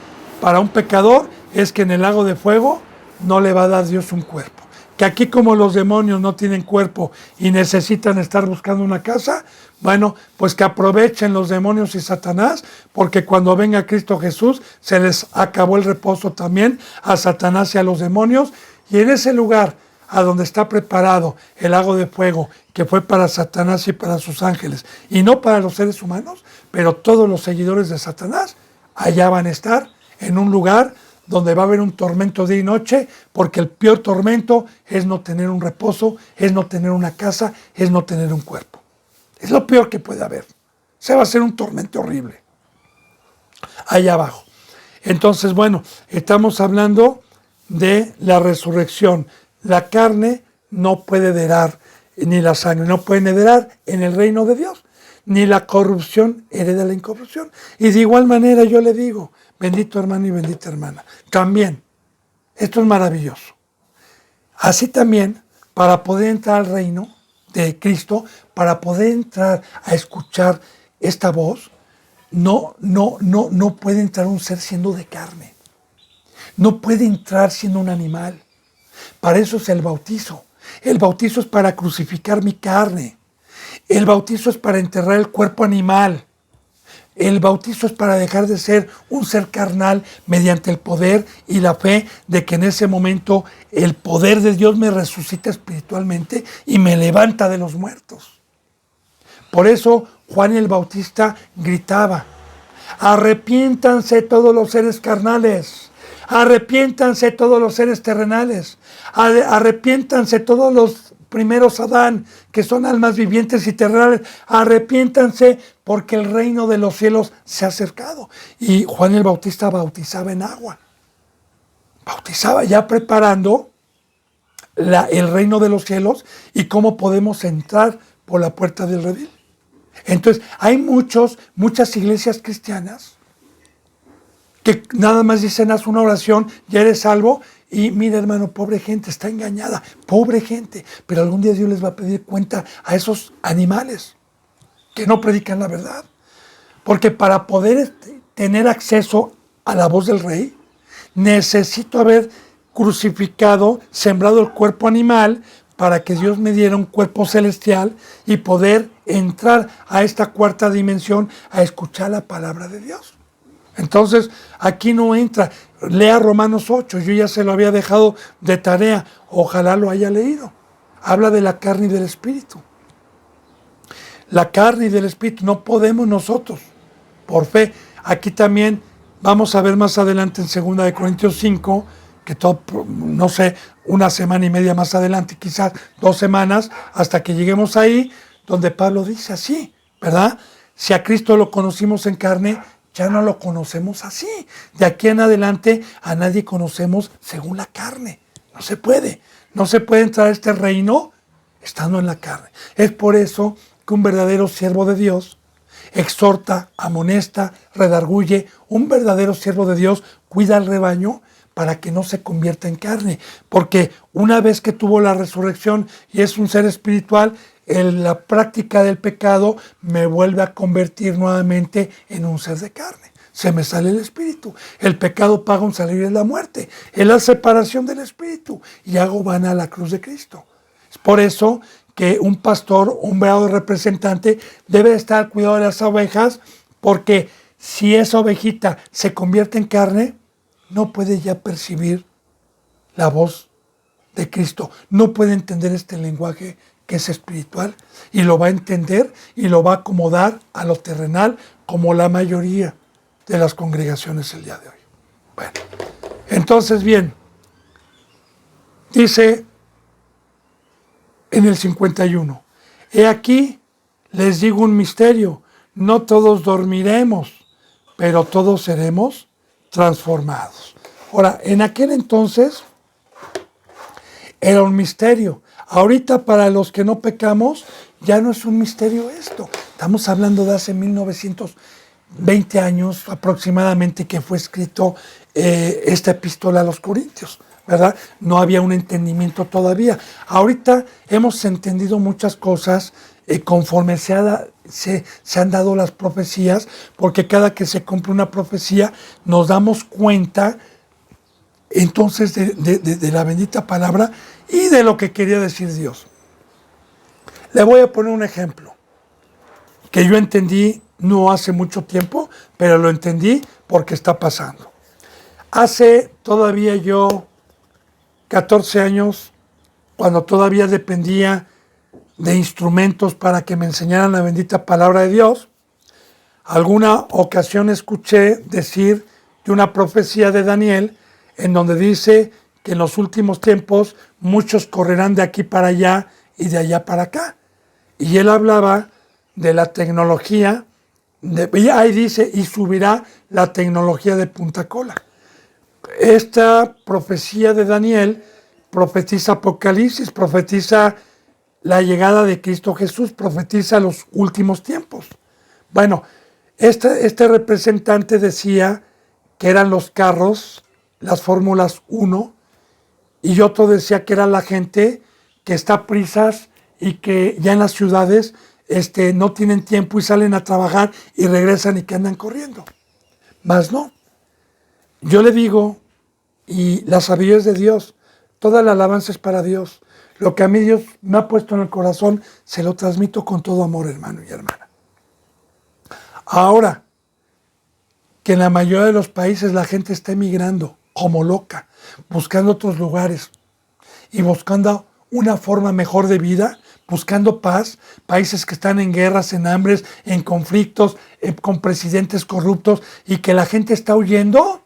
para un pecador es que en el lago de fuego no le va a dar Dios un cuerpo. Que aquí, como los demonios no tienen cuerpo y necesitan estar buscando una casa, bueno, pues que aprovechen los demonios y Satanás, porque cuando venga Cristo Jesús se les acabó el reposo también a Satanás y a los demonios, y en ese lugar a donde está preparado el lago de fuego, que fue para Satanás y para sus ángeles, y no para los seres humanos, pero todos los seguidores de Satanás, allá van a estar en un lugar donde va a haber un tormento día y noche, porque el peor tormento es no tener un reposo, es no tener una casa, es no tener un cuerpo. Es lo peor que puede haber. Se va a hacer un tormento horrible allá abajo. Entonces, bueno, estamos hablando de la resurrección. La carne no puede heredar, ni la sangre, no pueden heredar en el reino de Dios, ni la corrupción hereda la incorrupción. Y de igual manera yo le digo, bendito hermano y bendita hermana, también, esto es maravilloso. Así también, para poder entrar al reino de Cristo, para poder entrar a escuchar esta voz, no puede entrar un ser siendo de carne. No puede entrar siendo un animal. Para eso es el bautizo. El bautizo es para crucificar mi carne. El bautizo es para enterrar el cuerpo animal. El bautizo es para dejar de ser un ser carnal mediante el poder y la fe de que en ese momento el poder de Dios me resucita espiritualmente y me levanta de los muertos. Por eso Juan el Bautista gritaba, arrepiéntanse todos los seres carnales, arrepiéntanse todos los seres terrenales, arrepiéntanse todos los primeros Adán, que son almas vivientes y terrenales, arrepiéntanse porque el reino de los cielos se ha acercado. Y Juan el Bautista bautizaba en agua, bautizaba ya preparando el reino de los cielos y cómo podemos entrar por la puerta del redil. Entonces, hay muchas iglesias cristianas que nada más dicen, haz una oración, ya eres salvo, y mira, hermano, pobre gente, está engañada, pobre gente, pero algún día Dios les va a pedir cuenta a esos animales que no predican la verdad. Porque para poder tener acceso a la voz del Rey, necesito haber crucificado, sembrado el cuerpo animal, para que Dios me diera un cuerpo celestial y poder entrar a esta cuarta dimensión a escuchar la palabra de Dios. Entonces, aquí no entra. Lea Romanos 8, yo ya se lo había dejado de tarea, ojalá lo haya leído. Habla de la carne y del espíritu. La carne y del espíritu, no podemos nosotros, por fe. Aquí también vamos a ver más adelante en 2 Corintios 5, que todo, no sé, una semana y media más adelante, quizás 2 semanas, hasta que lleguemos ahí, donde Pablo dice así, ¿verdad? Si a Cristo lo conocimos en carne, ya no lo conocemos así. De aquí en adelante a nadie conocemos según la carne. No se puede. No se puede entrar a este reino estando en la carne. Es por eso que un verdadero siervo de Dios exhorta, amonesta, redarguye. Un verdadero siervo de Dios cuida al rebaño para que no se convierta en carne. Porque una vez que tuvo la resurrección y es un ser espiritual, en la práctica del pecado me vuelve a convertir nuevamente en un ser de carne. Se me sale el espíritu. El pecado paga un salario de la muerte. Es la separación del espíritu. Y hago vana a la cruz de Cristo. Es por eso que un pastor, un verdadero representante, debe estar al cuidado de las ovejas, porque si esa ovejita se convierte en carne, no puede ya percibir la voz de Cristo. No puede entender este lenguaje que es espiritual, y lo va a entender y lo va a acomodar a lo terrenal, como la mayoría de las congregaciones el día de hoy. Bueno, entonces bien, dice en el 51, he aquí, les digo un misterio, no todos dormiremos, pero todos seremos transformados. Ahora, en aquel entonces era un misterio. Ahorita, para los que no pecamos, ya no es un misterio esto. Estamos hablando de hace 1920 años aproximadamente que fue escrito esta epístola a los Corintios, ¿verdad? No había un entendimiento todavía. Ahorita hemos entendido muchas cosas conforme se han dado las profecías, porque cada que se cumple una profecía nos damos cuenta entonces de la bendita palabra y de lo que quería decir Dios. Le voy a poner un ejemplo que yo entendí no hace mucho tiempo, pero lo entendí porque está pasando. Hace todavía yo 14 años, cuando todavía dependía de instrumentos para que me enseñaran la bendita palabra de Dios, alguna ocasión escuché decir de una profecía de Daniel, en donde dice que en los últimos tiempos muchos correrán de aquí para allá y de allá para acá. Y él hablaba de la tecnología, y ahí dice, y subirá la tecnología de punta cola. Esta profecía de Daniel profetiza Apocalipsis, profetiza la llegada de Cristo Jesús, profetiza los últimos tiempos. Bueno, este representante decía que eran los carros, las Fórmulas 1, y otro decía que era la gente que está a prisas y que ya en las ciudades no tienen tiempo y salen a trabajar y regresan y que andan corriendo. Mas no. Yo le digo, y la sabiduría es de Dios, toda la alabanza es para Dios. Lo que a mí Dios me ha puesto en el corazón, se lo transmito con todo amor, hermano y hermana. Ahora, que en la mayoría de los países la gente está emigrando como loca, buscando otros lugares y buscando una forma mejor de vida, buscando paz, países que están en guerras, en hambres, en conflictos, con presidentes corruptos, y que la gente está huyendo.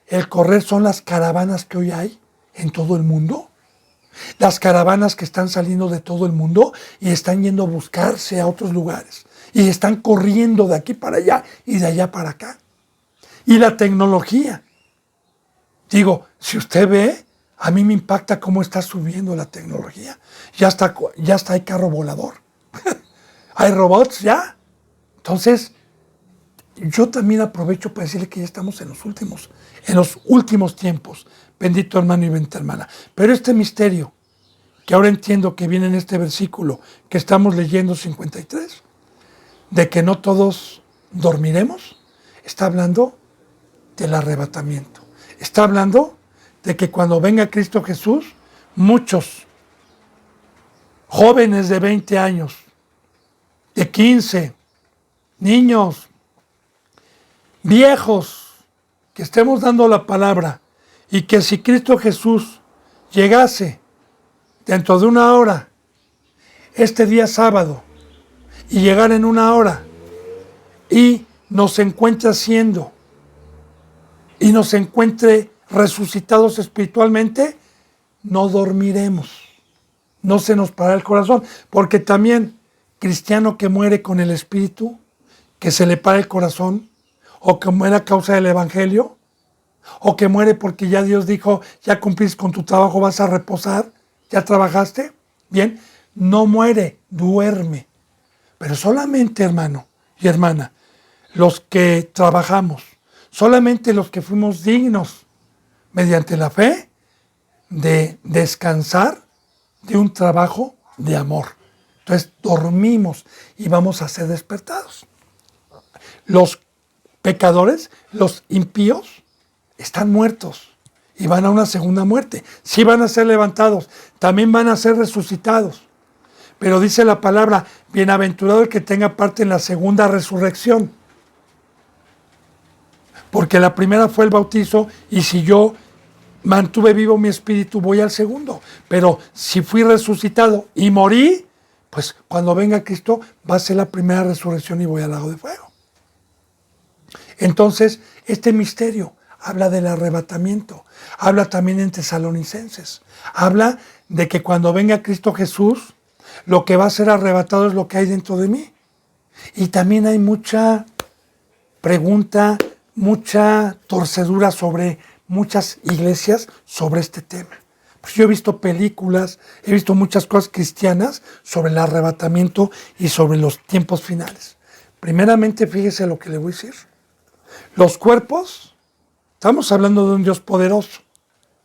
El correr son las caravanas que hoy hay en todo el mundo. Las caravanas que están saliendo de todo el mundo y están yendo a buscarse a otros lugares. Y están corriendo de aquí para allá y de allá para acá. Y la tecnología. Digo, si usted ve, A mí me impacta cómo está subiendo la tecnología. Ya está hay carro volador. Hay robots ya. Entonces, yo también aprovecho para decirle que ya estamos en los últimos tiempos. Bendito hermano y bendita hermana. Pero este misterio, que ahora entiendo que viene en este versículo que estamos leyendo 53, de que no todos dormiremos, está hablando del arrebatamiento. Está hablando de que cuando venga Cristo Jesús, muchos jóvenes de 20 años, de 15, niños, viejos, que estemos dando la palabra y que si Cristo Jesús llegase dentro de una hora, este día sábado, y llegar en una hora y nos encuentre haciendo y nos encuentre resucitados espiritualmente, no dormiremos, no se nos parará el corazón, porque también cristiano que muere con el espíritu, que se le para el corazón, o que muere a causa del evangelio, o que muere porque ya Dios dijo, ya cumpliste con tu trabajo, vas a reposar, ya trabajaste, bien, no muere, duerme. Pero solamente, hermano y hermana, los que trabajamos, solamente los que fuimos dignos, mediante la fe, de descansar de un trabajo de amor. Entonces dormimos y vamos a ser despertados. Los pecadores, los impíos, están muertos y van a una segunda muerte. Sí van a ser levantados, también van a ser resucitados. Pero dice la palabra, bienaventurado el que tenga parte en la segunda resurrección. Porque la primera fue el bautizo y si yo mantuve vivo mi espíritu, voy al segundo. Pero si fui resucitado y morí, pues cuando venga Cristo va a ser la primera resurrección y voy al lago de fuego. Entonces, este misterio habla del arrebatamiento, habla también en Tesalonicenses, habla de que cuando venga Cristo Jesús, lo que va a ser arrebatado es lo que hay dentro de mí. Y también hay mucha pregunta, mucha torcedura sobre muchas iglesias sobre este tema. Pues yo he visto películas, he visto muchas cosas cristianas sobre el arrebatamiento y sobre los tiempos finales. Primeramente, fíjese lo que le voy a decir. Los cuerpos, estamos hablando de un Dios poderoso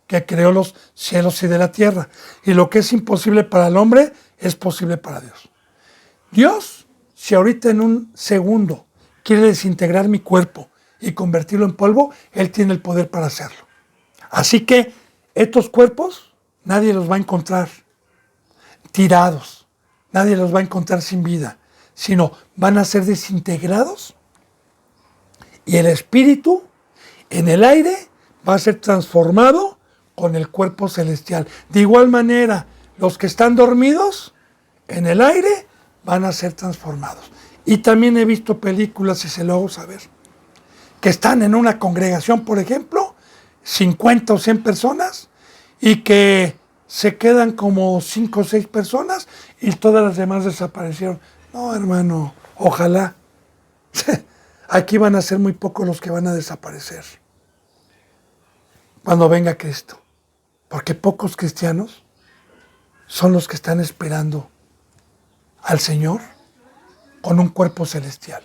que creó los cielos y de la tierra. Y lo que es imposible para el hombre es posible para Dios. Dios, si ahorita en un segundo quiere desintegrar mi cuerpo y convertirlo en polvo, Él tiene el poder para hacerlo. Así que estos cuerpos nadie los va a encontrar tirados, nadie los va a encontrar sin vida, sino van a ser desintegrados y el espíritu en el aire va a ser transformado con el cuerpo celestial. De igual manera, los que están dormidos en el aire van a ser transformados. Y también he visto películas, y se lo hago saber, que están en una congregación, por ejemplo, 50 o 100 personas, y que se quedan como 5 o 6 personas y todas las demás desaparecieron. No, hermano, ojalá. Aquí van a ser muy pocos los que van a desaparecer cuando venga Cristo. Porque pocos cristianos son los que están esperando al Señor con un cuerpo celestial,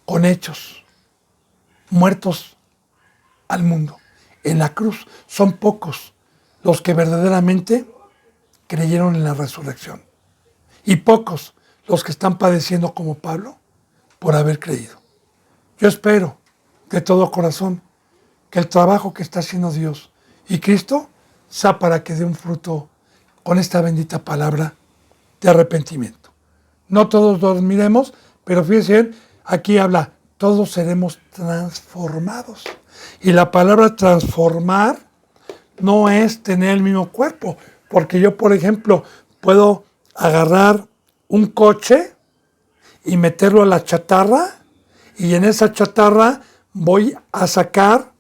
con hechos, muertos al mundo. En la cruz son pocos los que verdaderamente creyeron en la resurrección. Y pocos los que están padeciendo como Pablo por haber creído. Yo espero de todo corazón que el trabajo que está haciendo Dios y Cristo sea para que dé un fruto con esta bendita palabra de arrepentimiento. No todos dormiremos, pero fíjense, aquí habla, todos seremos transformados. Y la palabra transformar no es tener el mismo cuerpo, porque yo, por ejemplo, puedo agarrar un coche y meterlo a la chatarra, y en esa chatarra voy a sacar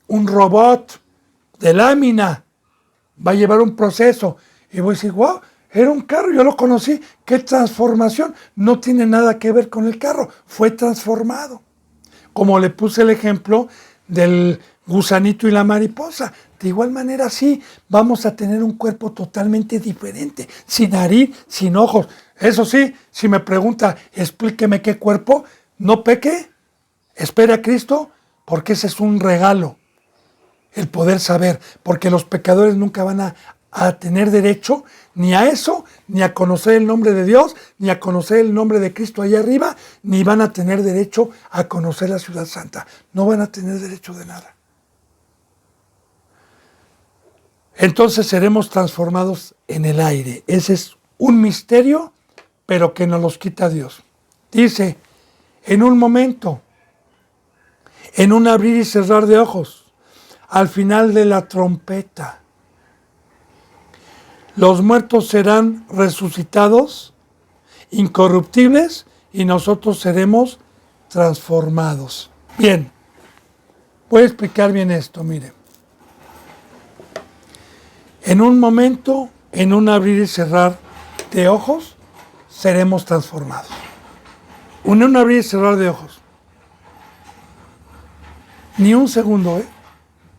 un robot de lámina, va a llevar un proceso, y voy a decir, wow, era un carro, yo lo conocí, qué transformación, no tiene nada que ver con el carro, fue transformado. Como le puse el ejemplo del gusanito y la mariposa, De igual manera, sí, vamos a tener un cuerpo totalmente diferente, sin nariz, sin ojos. Eso sí, si me pregunta, explíqueme qué cuerpo, no peque, espere a Cristo, porque ese es un regalo, el poder saber, porque los pecadores nunca van a tener derecho ni a eso, ni a conocer el nombre de Dios, ni a conocer el nombre de Cristo allá arriba, ni van a tener derecho a conocer la ciudad santa. No van a tener derecho de nada. Entonces seremos transformados en el aire. Ese es un misterio, pero que nos los quita Dios. Dice, en un momento, en un abrir y cerrar de ojos, al final de la trompeta, los muertos serán resucitados, incorruptibles, y nosotros seremos transformados. Bien, voy a explicar bien esto, miren. En un momento, en un abrir y cerrar de ojos, seremos transformados. En un abrir y cerrar de ojos. Ni un segundo, ¿eh?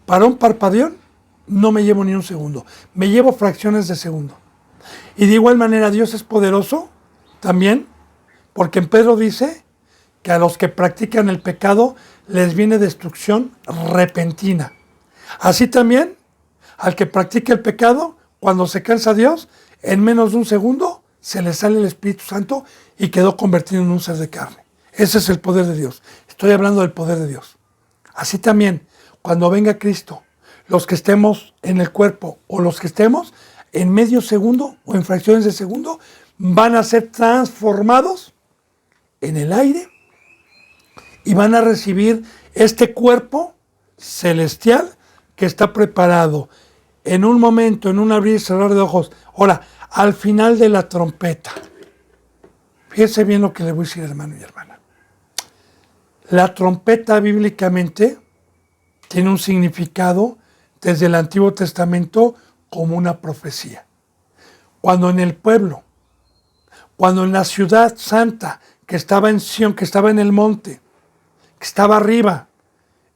Para un parpadeón, no me llevo ni un segundo. Me llevo fracciones de segundo. Y de igual manera, Dios es poderoso también, porque en Pedro dice que a los que practican el pecado les viene destrucción repentina. Así también, al que practica el pecado, cuando se cansa Dios, en menos de un segundo se le sale el Espíritu Santo y quedó convertido en un ser de carne. Ese es el poder de Dios. Estoy hablando del poder de Dios. Así también, cuando venga Cristo, los que estemos en el cuerpo o los que estemos en medio segundo o en fracciones de segundo, van a ser transformados en el aire y van a recibir este cuerpo celestial que está preparado en un momento, en un abrir y cerrar de ojos. Ahora, al final de la trompeta, fíjese bien lo que le voy a decir, hermano y hermana. La trompeta bíblicamente tiene un significado desde el Antiguo Testamento como una profecía. Cuando en el pueblo, cuando en la ciudad santa que estaba en Sión, que estaba en el monte, que estaba arriba,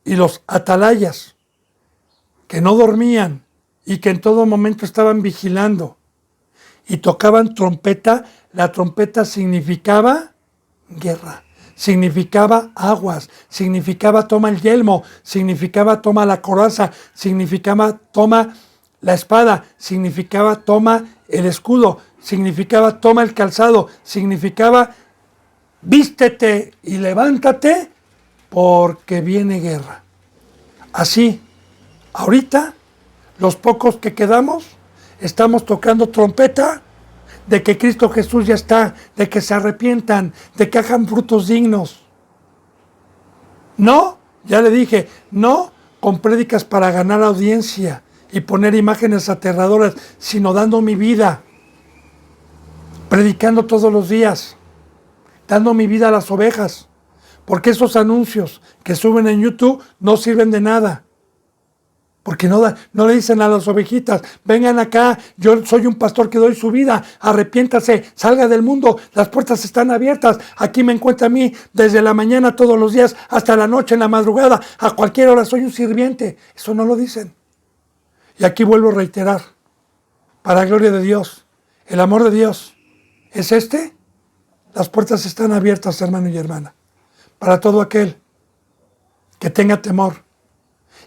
y los atalayas que no dormían y que en todo momento estaban vigilando y tocaban trompeta, la trompeta significaba guerra, significaba aguas, significaba toma el yelmo, significaba toma la coraza, significaba toma la espada, significaba toma el escudo, significaba toma el calzado, significaba vístete y levántate porque viene guerra. Así, ahorita, los pocos que quedamos, estamos tocando trompeta de que Cristo Jesús ya está, de que se arrepientan, de que hagan frutos dignos. No, ya le dije, no con prédicas para ganar audiencia y poner imágenes aterradoras, sino dando mi vida, predicando todos los días, dando mi vida a las ovejas, porque esos anuncios que suben en YouTube no sirven de nada. Porque no le dicen a las ovejitas, vengan acá, yo soy un pastor que doy su vida, arrepiéntase, salga del mundo, las puertas están abiertas, aquí me encuentra a mí desde la mañana todos los días hasta la noche, en la madrugada, a cualquier hora soy un sirviente. Eso no lo dicen. Y aquí vuelvo a reiterar, para gloria de Dios, el amor de Dios es este, las puertas están abiertas, hermano y hermana, para todo aquel que tenga temor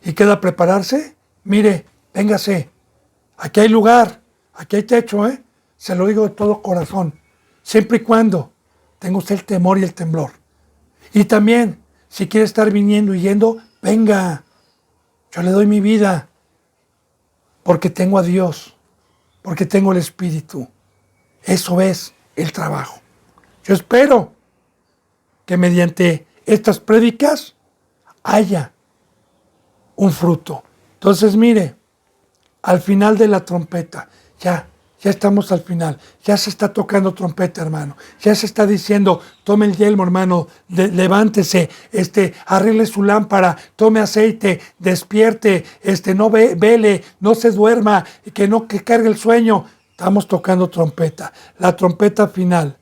y queda prepararse, mire, véngase, aquí hay lugar, aquí hay techo, se lo digo de todo corazón, siempre y cuando tenga usted el temor y el temblor. Y también, si quiere estar viniendo y yendo, venga, yo le doy mi vida, porque tengo a Dios, porque tengo el Espíritu. Eso es el trabajo. Yo espero que mediante estas prédicas haya un fruto. Entonces, mire, al final de la trompeta, ya estamos al final, ya se está tocando trompeta, hermano, ya se está diciendo, tome el yelmo, hermano, levántese, arregle su lámpara, tome aceite, despierte, no vele, no se duerma, que cargue el sueño. Estamos tocando trompeta, la trompeta final,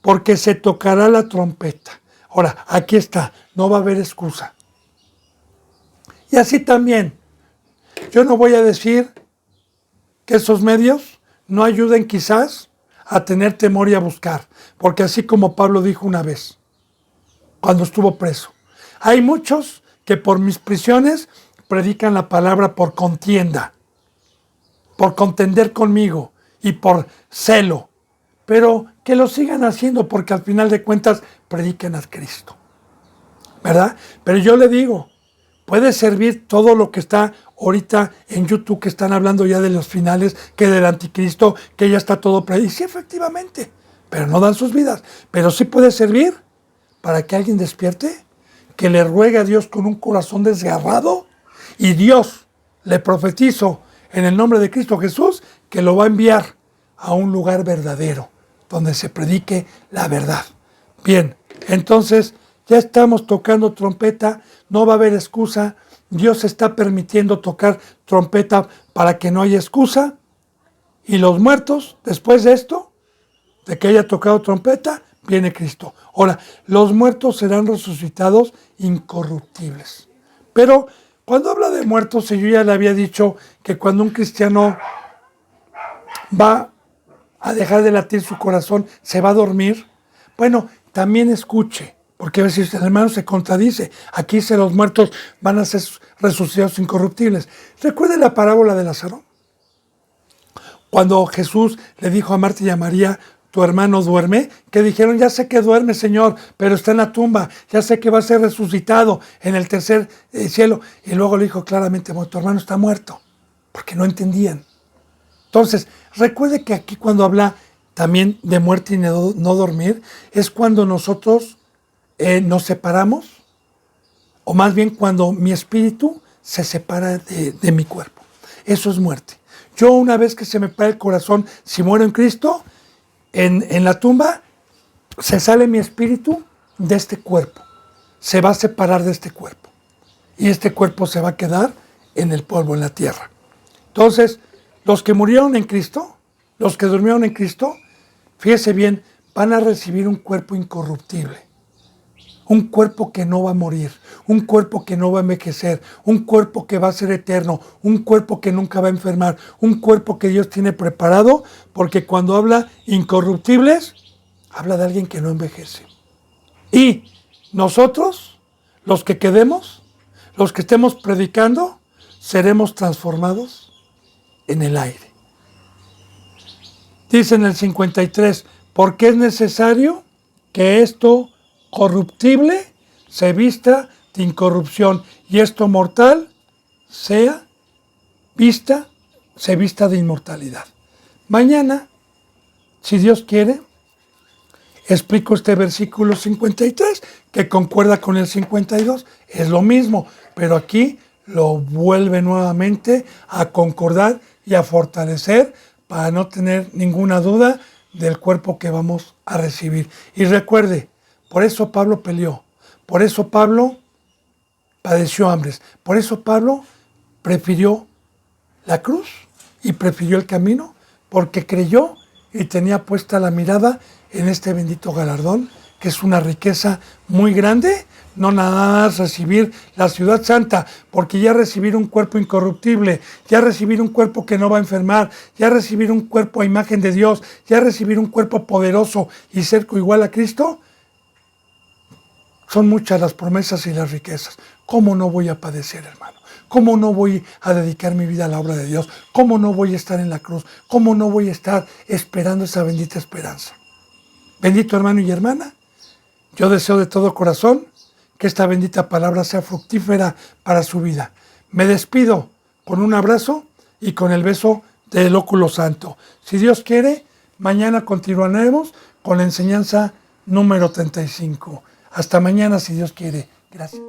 porque se tocará la trompeta. Ahora, aquí está, no va a haber excusa. Y así también, Yo no voy a decir que esos medios no ayuden quizás a tener temor y a buscar, porque así como Pablo dijo una vez, cuando estuvo preso, hay muchos que por mis prisiones predican la palabra por contienda, por contender conmigo y por celo, pero que lo sigan haciendo porque al final de cuentas predican a Cristo, ¿verdad? Pero yo le digo, puede servir todo lo que está ahorita en YouTube, que están hablando ya de los finales, que del anticristo, que ya está todo predicho. Y sí, efectivamente, pero no dan sus vidas. Pero sí puede servir para que alguien despierte, que le ruegue a Dios con un corazón desgarrado, y Dios le profetizo en el nombre de Cristo Jesús que lo va a enviar a un lugar verdadero, donde se predique la verdad. Bien, entonces ya estamos tocando trompeta, no va a haber excusa. Dios está permitiendo tocar trompeta para que no haya excusa. Y los muertos, después de esto, de que haya tocado trompeta, viene Cristo. Ahora, los muertos serán resucitados incorruptibles. Pero cuando habla de muertos, yo ya le había dicho que cuando un cristiano va a dejar de latir su corazón, se va a dormir. Bueno, también escuche, porque a veces el hermano se contradice. Aquí dice los muertos van a ser resucitados incorruptibles. ¿Recuerda la parábola de Lázaro? Cuando Jesús le dijo a Marta y a María, tu hermano duerme, que dijeron, ya sé que duerme, Señor, pero está en la tumba, ya sé que va a ser resucitado en el tercer cielo. Y luego le dijo claramente, tu hermano está muerto, porque no entendían. Entonces, recuerde que aquí cuando habla también de muerte y no dormir, es cuando nosotros nos separamos, o más bien cuando mi espíritu se separa de mi cuerpo. Eso es muerte. Yo una vez que se me para el corazón, si muero en Cristo, en la tumba, se sale mi espíritu de este cuerpo. Se va a separar de este cuerpo. Y este cuerpo se va a quedar en el polvo, en la tierra. Entonces, los que murieron en Cristo, los que durmieron en Cristo, fíjese bien, van a recibir un cuerpo incorruptible. Un cuerpo que no va a morir, un cuerpo que no va a envejecer, un cuerpo que va a ser eterno, un cuerpo que nunca va a enfermar, un cuerpo que Dios tiene preparado, porque cuando habla incorruptibles, habla de alguien que no envejece. Y nosotros, los que quedemos, los que estemos predicando, seremos transformados en el aire. Dice en el 53, porque es necesario que esto corruptible se vista de incorrupción y esto mortal se vista de inmortalidad. Mañana, si Dios quiere, explico este versículo 53 que concuerda con el 52. Es lo mismo, pero aquí lo vuelve nuevamente a concordar y a fortalecer para no tener ninguna duda del cuerpo que vamos a recibir. Y recuerde, por eso Pablo peleó, por eso Pablo padeció hambres, por eso Pablo prefirió la cruz y prefirió el camino, porque creyó y tenía puesta la mirada en este bendito galardón, que es una riqueza muy grande, no nada más recibir la ciudad santa, porque ya recibir un cuerpo incorruptible, ya recibir un cuerpo que no va a enfermar, ya recibir un cuerpo a imagen de Dios, ya recibir un cuerpo poderoso y ser igual a Cristo, son muchas las promesas y las riquezas. ¿Cómo no voy a padecer, hermano? ¿Cómo no voy a dedicar mi vida a la obra de Dios? ¿Cómo no voy a estar en la cruz? ¿Cómo no voy a estar esperando esa bendita esperanza? Bendito hermano y hermana, yo deseo de todo corazón que esta bendita palabra sea fructífera para su vida. Me despido con un abrazo y con el beso del óculo santo. Si Dios quiere, mañana continuaremos con la enseñanza número 35. Hasta mañana, si Dios quiere. Gracias.